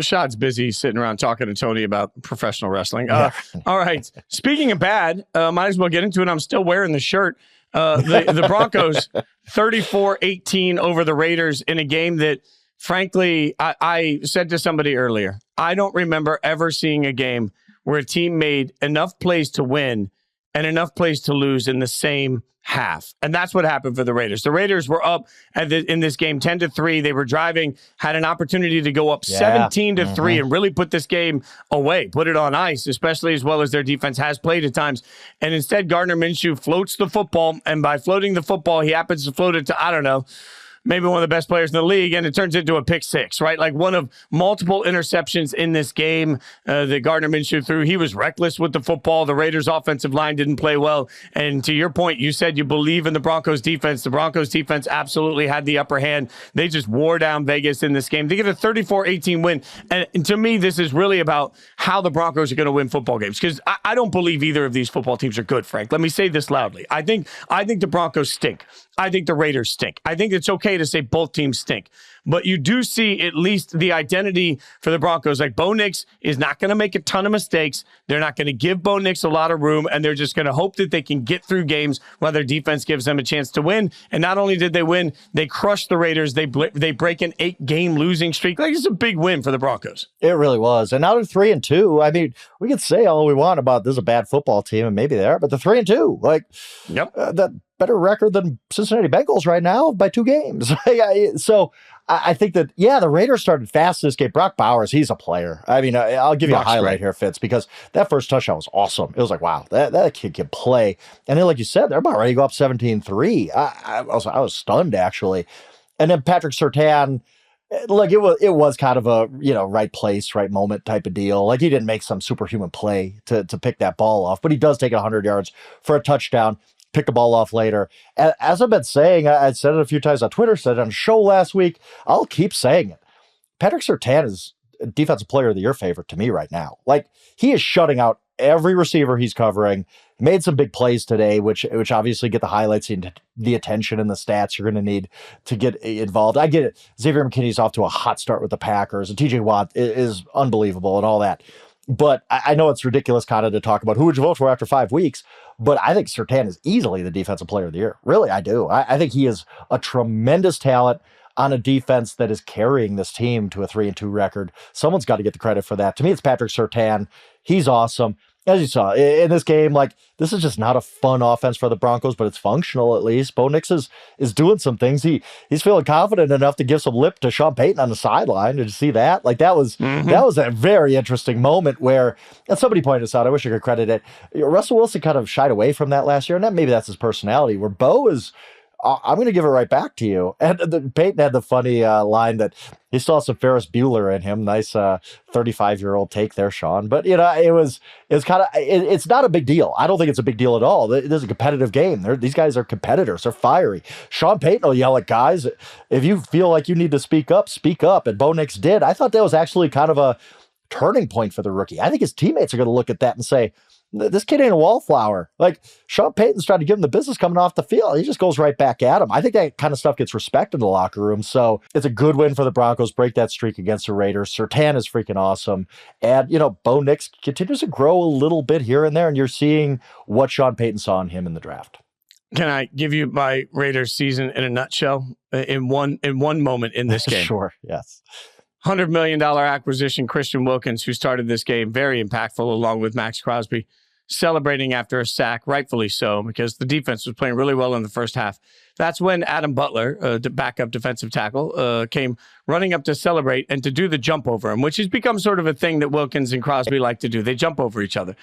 Shad's busy sitting around talking to Tony about professional wrestling. All right. Speaking of bad, might as well get into it. I'm still wearing the shirt. The Broncos 34-18 over the Raiders in a game that, frankly, I said to somebody earlier, I don't remember ever seeing a game where a team made enough plays to win and enough plays to lose in the same half. And that's what happened for the Raiders. The Raiders were up in this game 10-3. They were driving, had an opportunity to go up 17-3 and really put this game away, put it on ice, especially as well as their defense has played at times. And instead, Gardner Minshew floats the football. And by floating the football, he happens to float it to, I don't know, maybe one of the best players in the league, and it turns into a pick six, right? Like one of multiple interceptions in this game that Gardner Minshew threw. He was reckless with the football. The Raiders' offensive line didn't play well. And to your point, you said you believe in the Broncos' defense. The Broncos' defense absolutely had the upper hand. They just wore down Vegas in this game. They get a 34-18 win. And to me, this is really about how the Broncos are going to win football games, because I don't believe either of these football teams are good, Frank. Let me say this loudly. I think the Broncos stink. I think the Raiders stink. I think it's okay to say both teams stink. But you do see at least the identity for the Broncos. Like, Bo Nix is not going to make a ton of mistakes. They're not going to give Bo Nix a lot of room, and they're just going to hope that they can get through games while their defense gives them a chance to win. And not only did they win, they crushed the Raiders. They break an 8-game losing streak. Like, it's a big win for the Broncos. It really was. And now they're 3-2. I mean, we can say all we want about this is a bad football team, and maybe they are, but they're 3-2. Like, that better record than Cincinnati Bengals right now by 2 games. So I think that, the Raiders started fast this game. Brock Bowers, he's a player. I mean, I'll give you a highlight here, Fitz, because that first touchdown was awesome. It was like, wow, that kid can play. And then, like you said, they're about ready to go up 17-3. I was stunned, actually. And then Patrick Surtain, like, it was kind of a, right place, right moment type of deal. Like, he didn't make some superhuman play to pick that ball off, but he does take 100 yards for a touchdown. Pick the ball off later. As I've been saying, I said it a few times on Twitter, said it on a show last week, I'll keep saying it. Patrick Surtain is Defensive Player of the Year favorite to me right now. Like, he is shutting out every receiver he's covering. Made some big plays today, which obviously get the highlights and the attention and the stats you're going to need to get involved. I get it. Xavier McKinney's off to a hot start with the Packers, and TJ Watt is unbelievable and all that. But I know it's ridiculous kind of to talk about who would you vote for after 5 weeks, but I think Surtain is easily the Defensive Player of the Year. Really, I do. I think he is a tremendous talent on a defense that is carrying this team to a 3-2 record. Someone's got to get the credit for that. To me, it's Patrick Surtain. He's awesome. As you saw in this game, like, this is just not a fun offense for the Broncos, but it's functional at least. Bo Nix is doing some things. He's feeling confident enough to give some lip to Sean Payton on the sideline. Did you see that? Like, that was a very interesting moment where, and somebody pointed this out, I wish I could credit it. Russell Wilson kind of shied away from that last year, and maybe that's his personality, where Bo is I'm going to give it right back to you. And Peyton had the funny line that he still has some Ferris Bueller in him. Nice 35-year-old take there, Sean. But, it's kind of, it's not a big deal. I don't think it's a big deal at all. This is a competitive game. These guys are competitors. They're fiery. Sean Payton will yell at guys. If you feel like you need to speak up, speak up. And Bo Nix did. I thought that was actually kind of a turning point for the rookie. I think his teammates are going to look at that and say, this kid ain't a wallflower. Like, Sean Payton's trying to give him the business coming off the field. He just goes right back at him. I think that kind of stuff gets respected in the locker room. So it's a good win for the Broncos. Break that streak against the Raiders. Surtain is freaking awesome. And, Bo Nix continues to grow a little bit here and there, and you're seeing what Sean Payton saw in him in the draft. Can I give you my Raiders season in a nutshell in one moment in this game? Sure, yes. $100 million acquisition, Christian Wilkins, who started this game, very impactful, along with Max Crosby, celebrating after a sack, rightfully so, because the defense was playing really well in the first half. That's when Adam Butler, the backup defensive tackle, came running up to celebrate and to do the jump over him, which has become sort of a thing that Wilkins and Crosby like to do. They jump over each other.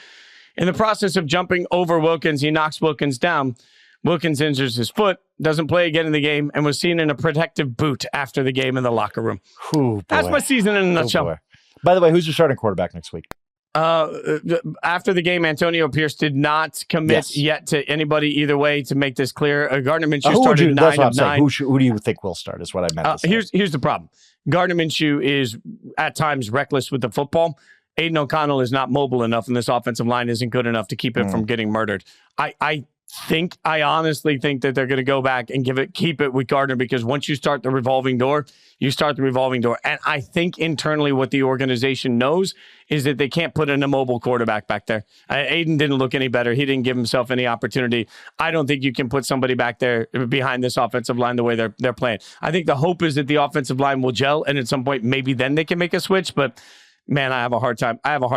In the process of jumping over Wilkins, he knocks Wilkins down. Wilkins injures his foot, doesn't play again in the game, and was seen in a protective boot after the game in the locker room. Ooh, that's my season in a nutshell. By the way, who's your starting quarterback next week? After the game, Antonio Pierce did not commit yet to anybody either way to make this clear. Gardner Minshew started 9 of 9. Who do you think will start is what I meant to say. Here's the problem. Gardner Minshew is at times reckless with the football. Aiden O'Connell is not mobile enough, and this offensive line isn't good enough to keep it from getting murdered. I honestly think that they're going to go back and keep it with Gardner, because once you start the revolving door, you start the revolving door. And I think internally what the organization knows is that they can't put an immobile quarterback back there. Aiden didn't look any better. He didn't give himself any opportunity. I don't think you can put somebody back there behind this offensive line the way they're playing. I think the hope is that the offensive line will gel, and at some point maybe then they can make a switch. But man, I have a hard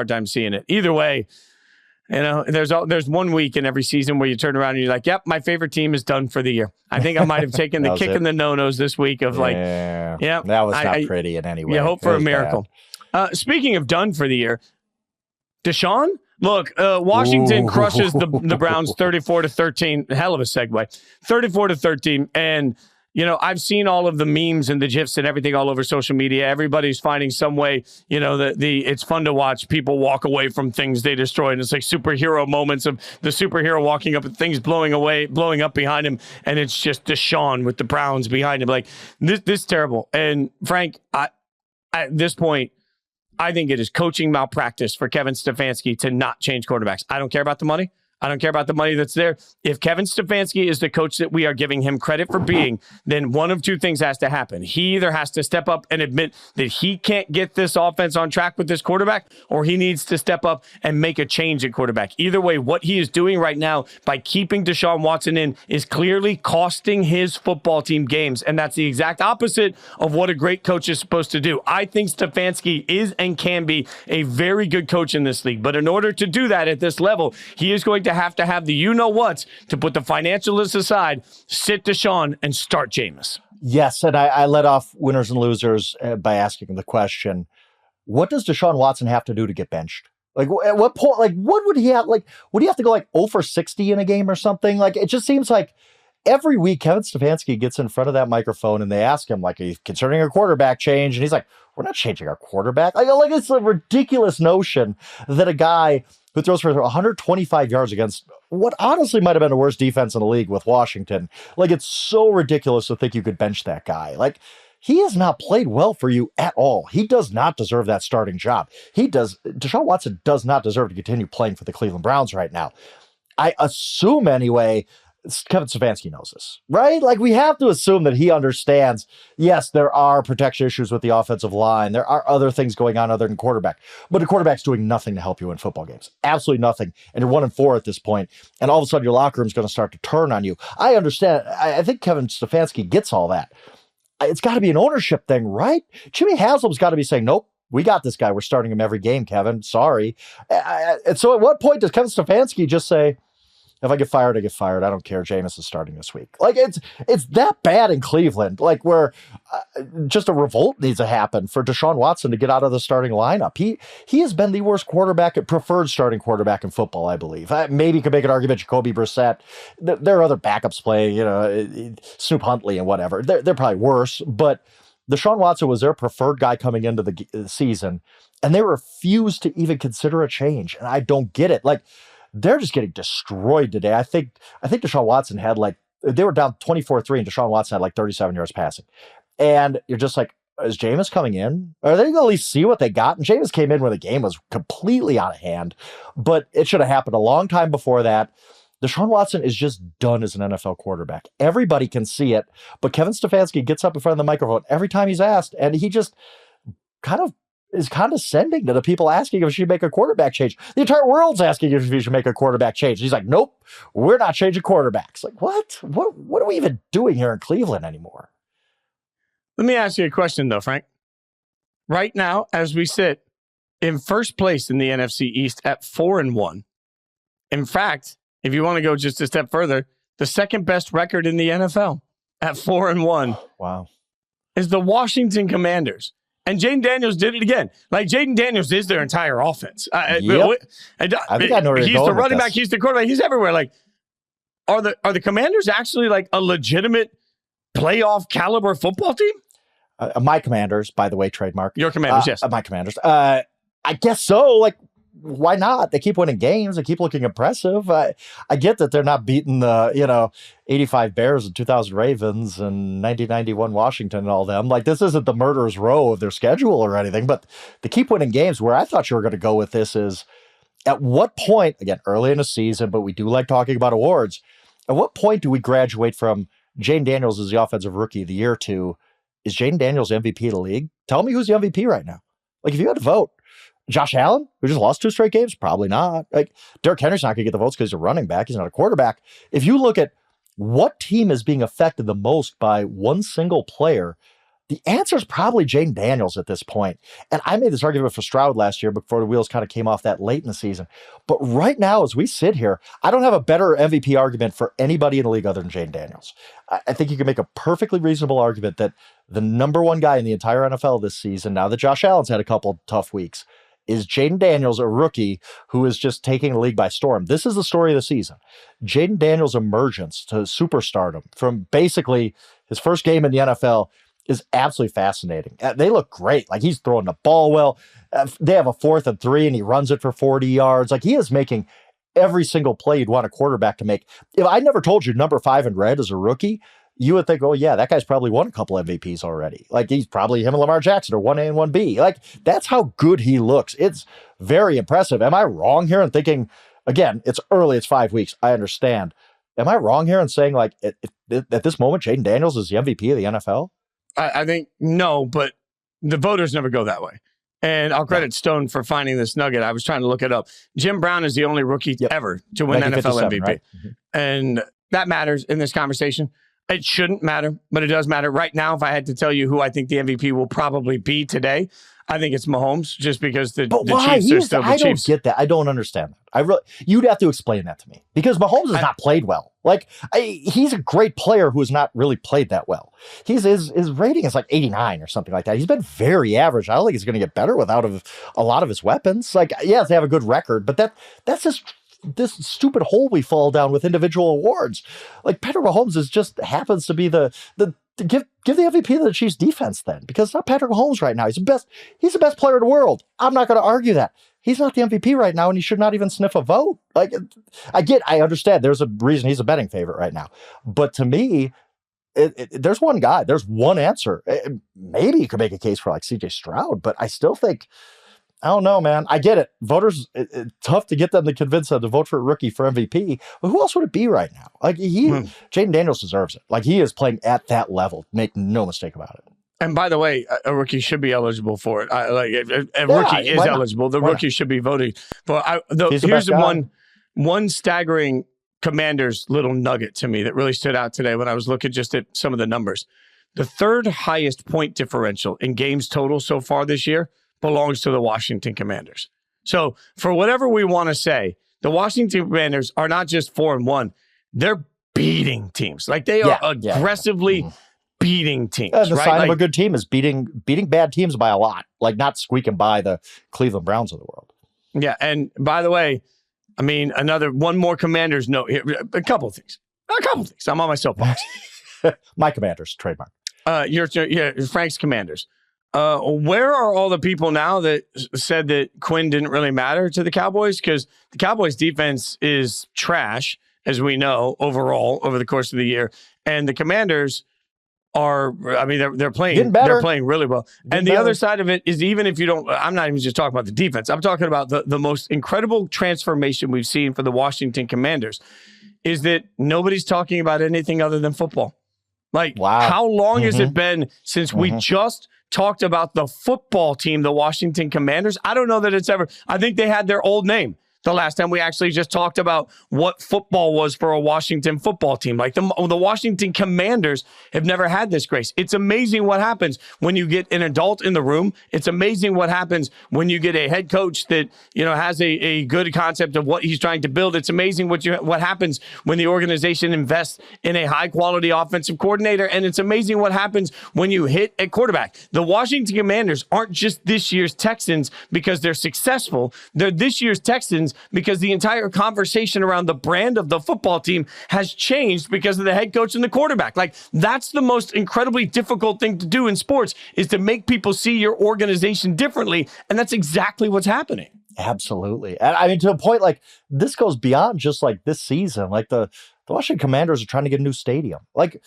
time seeing it. Either way, there's 1 week in every season where you turn around and you're like, yep, my favorite team is done for the year. I think I might have taken the kick in the no-nos this week of that was not pretty in any way. You hope for a miracle. Speaking of done for the year, Deshaun, look, Washington crushes the Browns 34-13. Hell of a segue. 34-13. And I've seen all of the memes and the GIFs and everything all over social media. Everybody's finding some way, it's fun to watch people walk away from things they destroyed. It's like superhero moments of the superhero walking up and things blowing up behind him. And it's just Deshaun with the Browns behind him. Like, this is terrible. And Frank, at this point, I think it is coaching malpractice for Kevin Stefanski to not change quarterbacks. I don't care about the money. I don't care about the money that's there. If Kevin Stefanski is the coach that we are giving him credit for being, then one of two things has to happen. He either has to step up and admit that he can't get this offense on track with this quarterback, or he needs to step up and make a change at quarterback. Either way, what he is doing right now by keeping Deshaun Watson in is clearly costing his football team games, and that's the exact opposite of what a great coach is supposed to do. I think Stefanski is and can be a very good coach in this league, but in order to do that at this level, he is going to have the you-know-whats to put the financialists aside, sit Deshaun, and start Jameis. Yes, and I led off winners and losers by asking the question, what does Deshaun Watson have to do to get benched? Like, at what point, like, what would he have, like, would he have to go, like, 0 for 60 in a game or something? Like, it just seems like every week Kevin Stefanski gets in front of that microphone and they ask him, like, are you considering a quarterback change? And he's like, we're not changing our quarterback. Like it's a ridiculous notion that a guy who throws for 125 yards against what honestly might have been the worst defense in the league with Washington. Like, it's so ridiculous to think you could bench that guy. Like, he has not played well for you at all. He does not deserve that starting job. Deshaun Watson does not deserve to continue playing for the Cleveland Browns right now. I assume anyway, Kevin Stefanski knows this, right? Like, we have to assume that he understands, yes, there are protection issues with the offensive line. There are other things going on other than quarterback. But the quarterback's doing nothing to help you in football games. Absolutely nothing. And you're 1-4 at this point. And all of a sudden, your locker room's going to start to turn on you. I understand. I think Kevin Stefanski gets all that. It's got to be an ownership thing, right? Jimmy Haslam's got to be saying, nope, we got this guy. We're starting him every game, Kevin. Sorry. And so at what point does Kevin Stefanski just say, If I get fired, I get fired. I don't care. Jameis is starting this week. Like, it's that bad in Cleveland, like where just a revolt needs to happen for Deshaun Watson to get out of the starting lineup. He has been the worst preferred starting quarterback in football, I believe. Maybe you could make an argument Jacoby Brissett. There are other backups playing, Snoop Huntley and whatever. They're probably worse, but Deshaun Watson was their preferred guy coming into the season, and they refused to even consider a change. And I don't get it. Like, they're just getting destroyed today. I think Deshaun Watson had they were down 24-3 and Deshaun Watson had like 37 yards passing. And you're just like, is Jameis coming in? Are they going to at least see what they got? And Jameis came in when the game was completely out of hand, but it should have happened a long time before that. Deshaun Watson is just done as an NFL quarterback. Everybody can see it, but Kevin Stefanski gets up in front of the microphone every time he's asked, and he just kind of is condescending to the people asking if he should make a quarterback change. The entire world's asking if he should make a quarterback change. He's like, nope, we're not changing quarterbacks. Like, what? What are we even doing here in Cleveland anymore? Let me ask you a question, though, Frank. Right now, as we sit in first place in the NFC East at 4-1. In fact, if you want to go just a step further, the second best record in the NFL at 4-1. Wow. Is the Washington Commanders. And Jayden Daniels did it again. Like, Jayden Daniels is their entire offense. I think I know where you're he's going the running with back. He's the quarterback. He's everywhere. Like, are the Commanders actually like a legitimate playoff caliber football team? My Commanders, by the way, trademark. Your Commanders, yes. My Commanders. I guess so. Like, why not? They keep winning games. They keep looking impressive. I get that they're not beating the 85 Bears and 2000 Ravens and 1991 Washington and all them. Like, this isn't the murderer's row of their schedule or anything, but they keep winning games. Where I thought you were going to go with this is, at what point, again, early in the season, but we do like talking about awards, at what point do we graduate from Jayden Daniels as the offensive rookie of the year to, is Jayden Daniels MVP of the league? Tell me who's the MVP right now. Like, if you had to vote, Josh Allen, who just lost 2 straight games? Probably not. Like, Derrick Henry's not going to get the votes because he's a running back. He's not a quarterback. If you look at what team is being affected the most by one single player, the answer is probably Jayden Daniels at this point. And I made this argument for Stroud last year before the wheels kind of came off that late in the season. But right now, as we sit here, I don't have a better MVP argument for anybody in the league other than Jayden Daniels. I think you can make a perfectly reasonable argument that the number one guy in the entire NFL this season, now that Josh Allen's had a couple tough weeks, is Jayden Daniels, a rookie who is just taking the league by storm. This is the story of the season. Jayden Daniels' emergence to superstardom from basically his first game in the NFL is absolutely fascinating. They look great. Like, he's throwing the ball well. They have a 4th and 3 and he runs it for 40 yards. Like, he is making every single play you'd want a quarterback to make. If I never told you number 5 in red as a rookie, you would think, oh yeah, that guy's probably won a couple MVPs already. Like, he's probably him and Lamar Jackson or 1A and 1B. Like, that's how good he looks. It's very impressive. Am I wrong here in thinking, again, it's early, it's 5 weeks, I understand. Am I wrong here in saying, like, at this moment, Jayden Daniels is the MVP of the NFL? I think no, but the voters never go that way. And I'll credit Stone for finding this nugget. I was trying to look it up. Jim Brown is the only rookie ever to win NFL MVP. Right? Mm-hmm. And that matters in this conversation. It shouldn't matter, but it does matter. Right now, if I had to tell you who I think the MVP will probably be today, I think it's Mahomes, just because the Chiefs are still the Chiefs. I don't get that. I don't understand that. You'd have to explain that to me, because Mahomes has not played well. Like, he's a great player who has not really played that well. His rating is like 89 or something like that. He's been very average. I don't think he's going to get better without a lot of his weapons. Like, yes, they have a good record, but that's just this stupid hole we fall down with individual awards. Like, Patrick Mahomes happens to be give the MVP to the Chiefs defense then, because it's not Patrick Mahomes right now. He's the best player in the world. I'm not going to argue that. He's not the MVP right now, and he should not even sniff a vote. Like, I understand there's a reason he's a betting favorite right now. But to me, there's one guy, there's one answer. Maybe you could make a case for like CJ Stroud, but I still think, I don't know, man. I get it. Voters, it's tough to get them to convince them to vote for a rookie for MVP. But who else would it be right now? Like, Jayden Daniels deserves it. Like, he is playing at that level. Make no mistake about it. And by the way, a rookie should be eligible for it. Rookie is eligible. The rookie should be voted for. Here's one staggering Commanders little nugget to me that really stood out today when I was looking just at some of the numbers. The third highest point differential in games total so far this year belongs to the Washington Commanders. So for whatever we want to say, the Washington Commanders are not just 4-1. They're beating teams. Like they are aggressively beating teams. And the right? sign like, of a good team is beating bad teams by a lot, like not squeaking by the Cleveland Browns of the world. Yeah. And by the way, I mean, one more Commanders note here. A couple of things. I'm on my soapbox. My Commanders, trademark. Frank's Commanders. Where are all the people now that said that Quinn didn't really matter to the Cowboys? Because the Cowboys defense is trash, as we know, overall over the course of the year. And the Commanders are, I mean, they're playing really well. And the other side of it is, even if you don't, I'm not even just talking about the defense. I'm talking about the most incredible transformation we've seen for the Washington Commanders is that nobody's talking about anything other than football. Like, how long has it been since we just talked about the football team, the Washington Commanders? I don't know that it's ever. I think they had their old name the last time we actually just talked about what football was for a Washington football team. Like the Washington Commanders have never had this grace. It's amazing what happens when you get an adult in the room. It's amazing what happens when you get a head coach that, has a good concept of what he's trying to build. It's amazing what happens when the organization invests in a high quality offensive coordinator. And it's amazing what happens when you hit a quarterback. The Washington Commanders aren't just this year's Texans because they're successful. They're this year's Texans because the entire conversation around the brand of the football team has changed because of the head coach and the quarterback. Like, that's the most incredibly difficult thing to do in sports, is to make people see your organization differently. And that's exactly what's happening. Absolutely. And I mean, to a point, like, this goes beyond just like this season. Like the Washington Commanders are trying to get a new stadium. Like,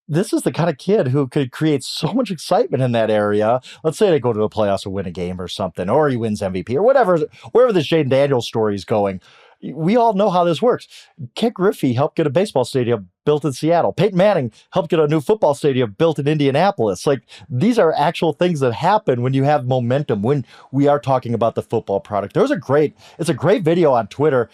this is the kind of kid who could create so much excitement in that area. Let's say they go to the playoffs and win a game or something, or he wins MVP or whatever, wherever this Jayden Daniels story is going. We all know how this works. Ken Griffey helped get a baseball stadium built in Seattle. Peyton Manning helped get a new football stadium built in Indianapolis. Like, these are actual things that happen when you have momentum, when we are talking about the football product. It's a great video on Twitter,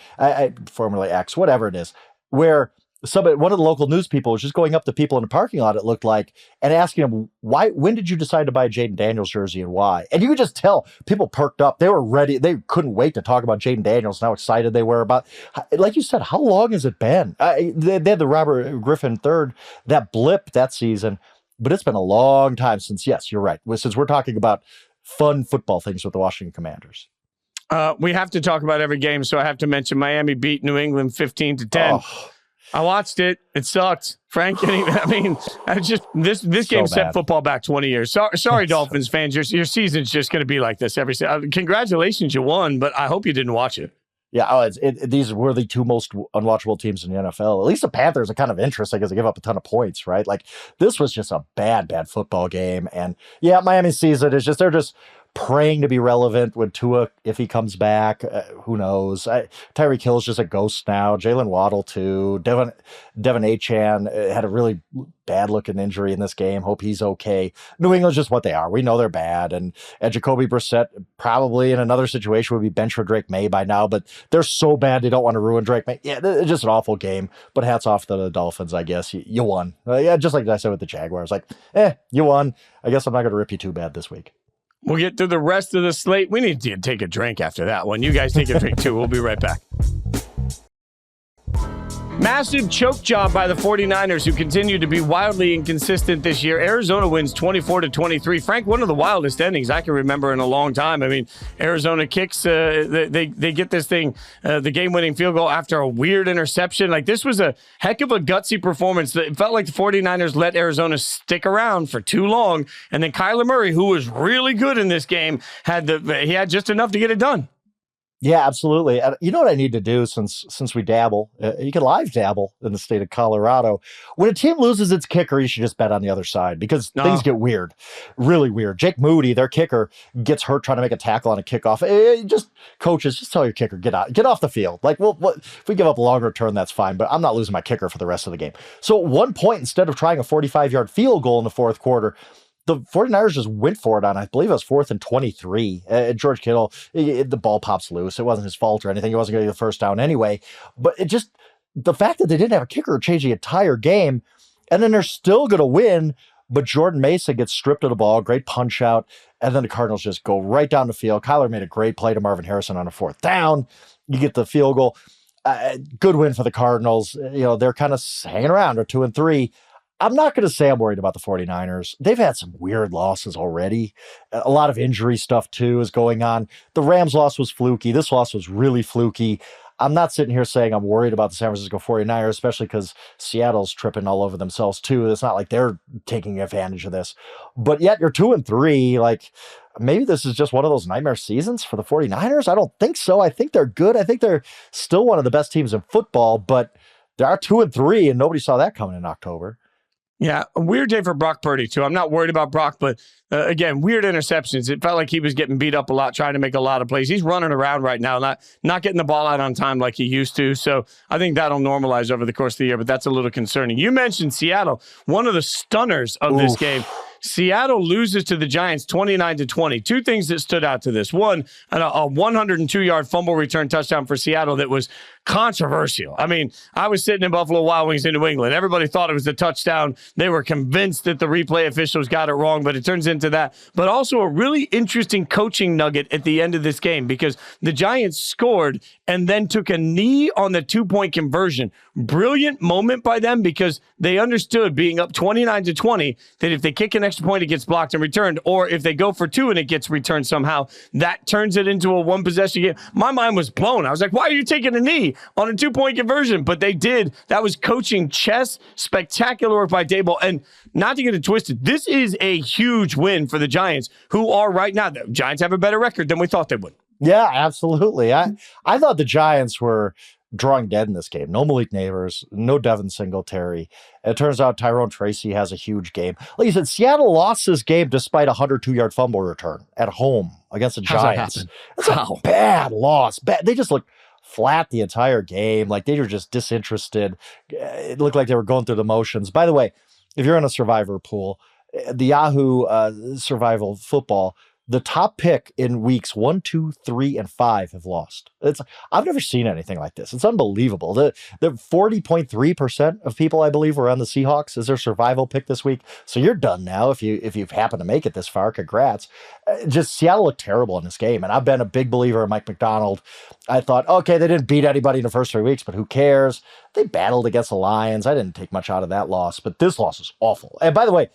formerly X, whatever it is, where one of the local news people was just going up to people in the parking lot, it looked like, and asking them, when did you decide to buy a Jayden Daniels jersey and why? And you could just tell people perked up. They were ready. They couldn't wait to talk about Jayden Daniels and how excited they were about, like you said, how long has it been? They had the Robert Griffin III, that blip that season, but it's been a long time since, yes, you're right, since we're talking about fun football things with the Washington Commanders. We have to talk about every game, so I have to mention Miami beat New England 15-10. Oh. I watched it. It sucked. Frank, I mean, this game set football back 20 years. Sorry, Dolphins fans. Your season's just going to be like this every season. Congratulations, you won, but I hope you didn't watch it. Yeah, these were the two most unwatchable teams in the NFL. At least the Panthers are kind of interesting because they give up a ton of points, right? Like, this was just a bad football game. And yeah, Miami's season is they're just praying to be relevant with Tua if he comes back. Who knows? Tyreek Hill's just a ghost now. Jalen Waddle too. Devin Achane had a really bad looking injury in this game. Hope he's okay. New England's just what they are. We know they're bad. And Jacoby Brissett probably in another situation would be benched for Drake May by now, but they're so bad they don't want to ruin Drake May. Yeah, it's just an awful game, but hats off to the Dolphins, I guess. You won. Yeah, just like I said with the Jaguars. Like, you won. I guess I'm not going to rip you too bad this week. We'll get through the rest of the slate. We need to take a drink after that one. You guys take a drink too. We'll be right back. Massive choke job by the 49ers, who continue to be wildly inconsistent this year. Arizona wins 24-23. Frank, one of the wildest endings I can remember in a long time. I mean, Arizona kicks, they get this thing, the game-winning field goal after a weird interception. Like, this was a heck of a gutsy performance. It felt like the 49ers let Arizona stick around for too long. And then Kyler Murray, who was really good in this game, he had just enough to get it done. Yeah, absolutely. You know what I need to do since we dabble? You can live dabble in the state of Colorado. When a team loses its kicker, you should just bet on the other side because things get weird, really weird. Jake Moody, their kicker, gets hurt trying to make a tackle on a kickoff. Coaches, just tell your kicker, get off the field. Like, well, if we give up a long return, that's fine, but I'm not losing my kicker for the rest of the game. So at one point, instead of trying a 45-yard field goal in the fourth quarter, the 49ers just went for it on, I believe it was 4th and 23. George Kittle, the ball pops loose. It wasn't his fault or anything. He wasn't going to get the first down anyway. But the fact that they didn't have a kicker changed the entire game. And then they're still going to win. But Jordan Mason gets stripped of the ball. Great punch out. And then the Cardinals just go right down the field. Kyler made a great play to Marvin Harrison on a 4th down. You get the field goal. Good win for the Cardinals. They're kind of hanging around. They're 2-3. I'm not going to say I'm worried about the 49ers. They've had some weird losses already. A lot of injury stuff, too, is going on. The Rams loss was fluky. This loss was really fluky. I'm not sitting here saying I'm worried about the San Francisco 49ers, especially because Seattle's tripping all over themselves, too. It's not like they're taking advantage of this. But yet you're 2-3. Like, maybe this is just one of those nightmare seasons for the 49ers. I don't think so. I think they're good. I think they're still one of the best teams in football, but they are 2-3, and nobody saw that coming in October. Yeah, a weird day for Brock Purdy, too. I'm not worried about Brock, but again, weird interceptions. It felt like he was getting beat up a lot, trying to make a lot of plays. He's running around right now, not getting the ball out on time like he used to. So I think that'll normalize over the course of the year, but that's a little concerning. You mentioned Seattle, one of the stunners of this game. Seattle loses to the Giants 29-20. Two things that stood out to this. One, a 102-yard fumble return touchdown for Seattle that was controversial. I mean, I was sitting in Buffalo Wild Wings in New England. Everybody thought it was a touchdown. They were convinced that the replay officials got it wrong, but it turns into that. But also a really interesting coaching nugget at the end of this game because the Giants scored and then took a knee on the 2-point conversion. Brilliant moment by them because they understood being up 29-20 that if they kick an extra point, it gets blocked and returned, or if they go for 2 and it gets returned somehow, that turns it into a 1-possession game. My mind was blown. I was like, why are you taking a knee on a 2-point conversion? But they did. That was coaching chess. Spectacular work by Dable. And not to get it twisted, this is a huge win for the Giants, who are right now, the Giants have a better record than we thought they would. Yeah, absolutely. I thought the Giants were drawing dead in this game. No Malik Neighbors, no Devin Singletary. It turns out Tyrone Tracy has a huge game. Like you said, Seattle lost this game despite a 102-yard fumble return at home against the Giants. That's a bad loss. They just looked flat the entire game. Like they were just disinterested. It looked like they were going through the motions. By the way, if you're in a survivor pool, the Yahoo survival football, the top pick in weeks 1, 2, 3, and 5 have lost. I've never seen anything like this. It's unbelievable. The 40.3% of people, I believe, were on the Seahawks as their survival pick this week. So you're done now if you've happened to make it this far. Congrats. Just Seattle looked terrible in this game, and I've been a big believer in Mike McDonald. I thought, okay, they didn't beat anybody in the first 3 weeks, but who cares? They battled against the Lions. I didn't take much out of that loss, but this loss is awful. And by the way,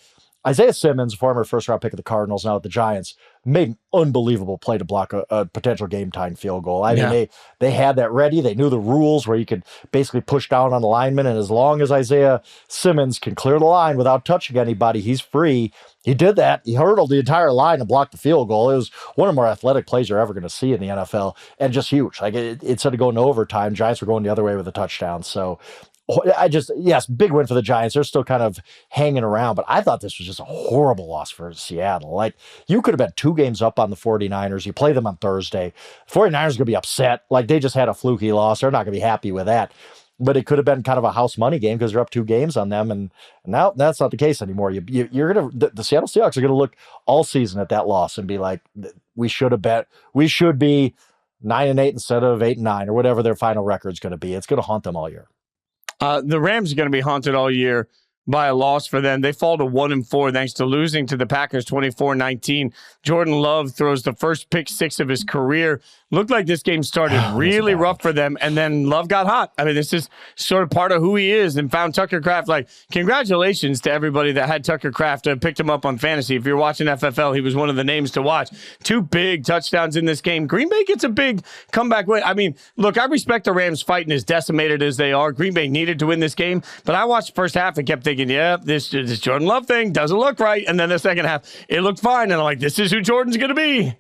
Isaiah Simmons, former first-round pick of the Cardinals, now at the Giants, made an unbelievable play to block a potential game-time field goal. I mean, they had that ready. They knew the rules where you could basically push down on the lineman, and as long as Isaiah Simmons can clear the line without touching anybody, he's free. He did that. He hurdled the entire line and blocked the field goal. It was one of the more athletic plays you're ever going to see in the NFL, and just huge. Like instead of going to overtime, Giants were going the other way with a touchdown. So yes, big win for the Giants. They're still kind of hanging around, but I thought this was just a horrible loss for Seattle. Like, you could have been 2 games up on the 49ers. You play them on Thursday. 49ers are going to be upset. Like, they just had a fluky loss. They're not going to be happy with that. But it could have been kind of a house money game because you're up 2 games on them, and now that's not the case anymore. You're going to the Seattle Seahawks are going to look all season at that loss and be like, we should be 9-8 instead of 8-9 or whatever their final record's going to be. It's going to haunt them all year. The Rams are going to be haunted all year by a loss for them. They fall to 1-4 thanks to losing to the Packers 24-19. Jordan Love throws the first pick 6 of his career. Looked like this game started really rough for them, and then Love got hot. I mean, this is sort of part of who he is, and found Tucker Kraft. Like, congratulations to everybody that had Tucker Kraft, picked him up on fantasy. If you're watching FFL, he was one of the names to watch. 2 big touchdowns in this game. Green Bay gets a big comeback win. I mean, look, I respect the Rams fighting as decimated as they are. Green Bay needed to win this game, but I watched the first half and kept thinking, yeah, this Jordan Love thing doesn't look right. And then the second half, it looked fine. And I'm like, this is who Jordan's going to be.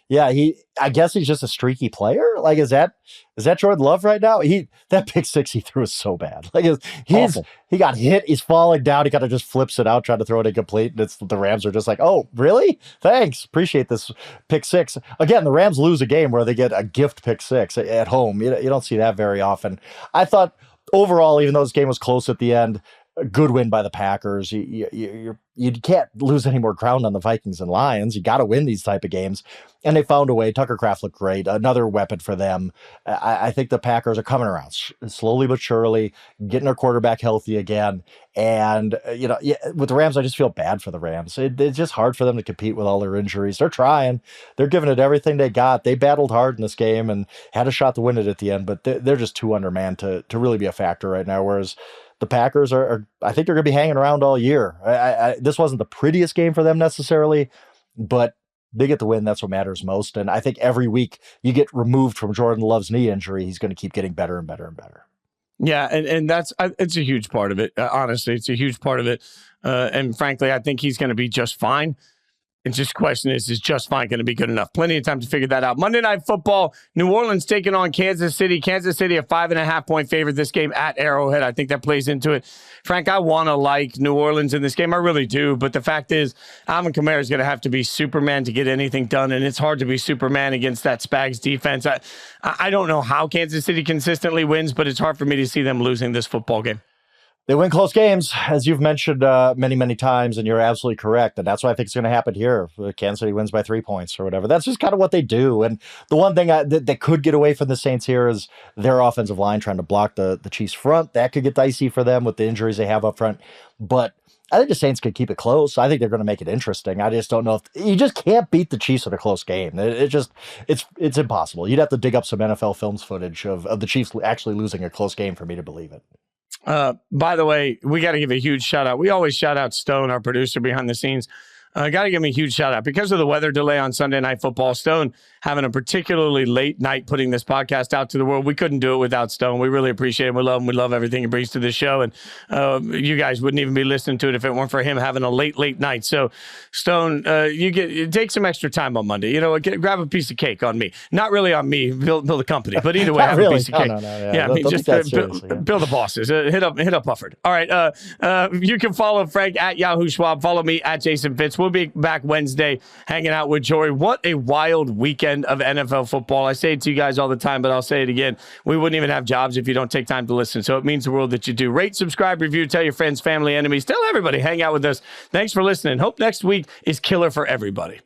Yeah, I guess he's just a streaky player. Like, is that Jordan Love right now? That pick 6 he threw is so bad. Like, he got hit, he's falling down, he kind of just flips it out, trying to throw it incomplete, and the Rams are just like, oh, really? Thanks, appreciate this pick 6. Again, the Rams lose a game where they get a gift pick 6 at home. You don't see that very often. I thought overall, even though this game was close at the end, a good win by the Packers. You can't lose any more ground on the Vikings and Lions. You got to win these type of games. And they found a way. Tucker Kraft looked great. Another weapon for them. I think the Packers are coming around slowly but surely, getting their quarterback healthy again. And, with the Rams, I just feel bad for the Rams. It's just hard for them to compete with all their injuries. They're trying. They're giving it everything they got. They battled hard in this game and had a shot to win it at the end, but they're just too undermanned to really be a factor right now, whereas the Packers are I think they're going to be hanging around all year. This wasn't the prettiest game for them necessarily, but they get the win. That's what matters most. And I think every week you get removed from Jordan Love's knee injury, he's going to keep getting better and better and better. Yeah, and it's a huge part of it. Honestly, it's a huge part of it. And frankly, I think he's going to be just fine. And just the question is just fine going to be good enough? Plenty of time to figure that out. Monday Night Football, New Orleans taking on Kansas City. Kansas City, a 5.5-point favorite this game at Arrowhead. I think that plays into it. Frank, I want to like New Orleans in this game. I really do. But the fact is, Alvin Kamara is going to have to be Superman to get anything done. And it's hard to be Superman against that Spags defense. I don't know how Kansas City consistently wins, but it's hard for me to see them losing this football game. They win close games, as you've mentioned many, many times, and you're absolutely correct. And that's what I think is going to happen here. Kansas City wins by 3 points or whatever. That's just kind of what they do. And the one thing that could get away from the Saints here is their offensive line trying to block the Chiefs' front. That could get dicey for them with the injuries they have up front. But I think the Saints could keep it close. I think they're going to make it interesting. I just don't know if you just can't beat the Chiefs in a close game. It's impossible. You'd have to dig up some NFL films footage of the Chiefs actually losing a close game for me to believe it. By the way, we got to give a huge shout out. We always shout out Stone, our producer behind the scenes. Got to give him a huge shout out because of the weather delay on Sunday Night Football. Stone having a particularly late night putting this podcast out to the world. We couldn't do it without Stone. We really appreciate him. We love him. We love everything he brings to the show. And you guys wouldn't even be listening to it if it weren't for him having a late night. So Stone, take some extra time on Monday. Grab a piece of cake on me. Not really on me, build a company. But either way, have a piece of cake. Yeah, I mean, just bill the bosses. Hit up Bufford. All right. You can follow Frank at Yahoo Schwab. Follow me at Jason Fitz. We'll be back Wednesday hanging out with Jory. What a wild weekend of NFL football. I say it to you guys all the time, but I'll say it again. We wouldn't even have jobs if you don't take time to listen. So it means the world that you do. Rate, subscribe, review, tell your friends, family, enemies. Tell everybody. Hang out with us. Thanks for listening. Hope next week is killer for everybody.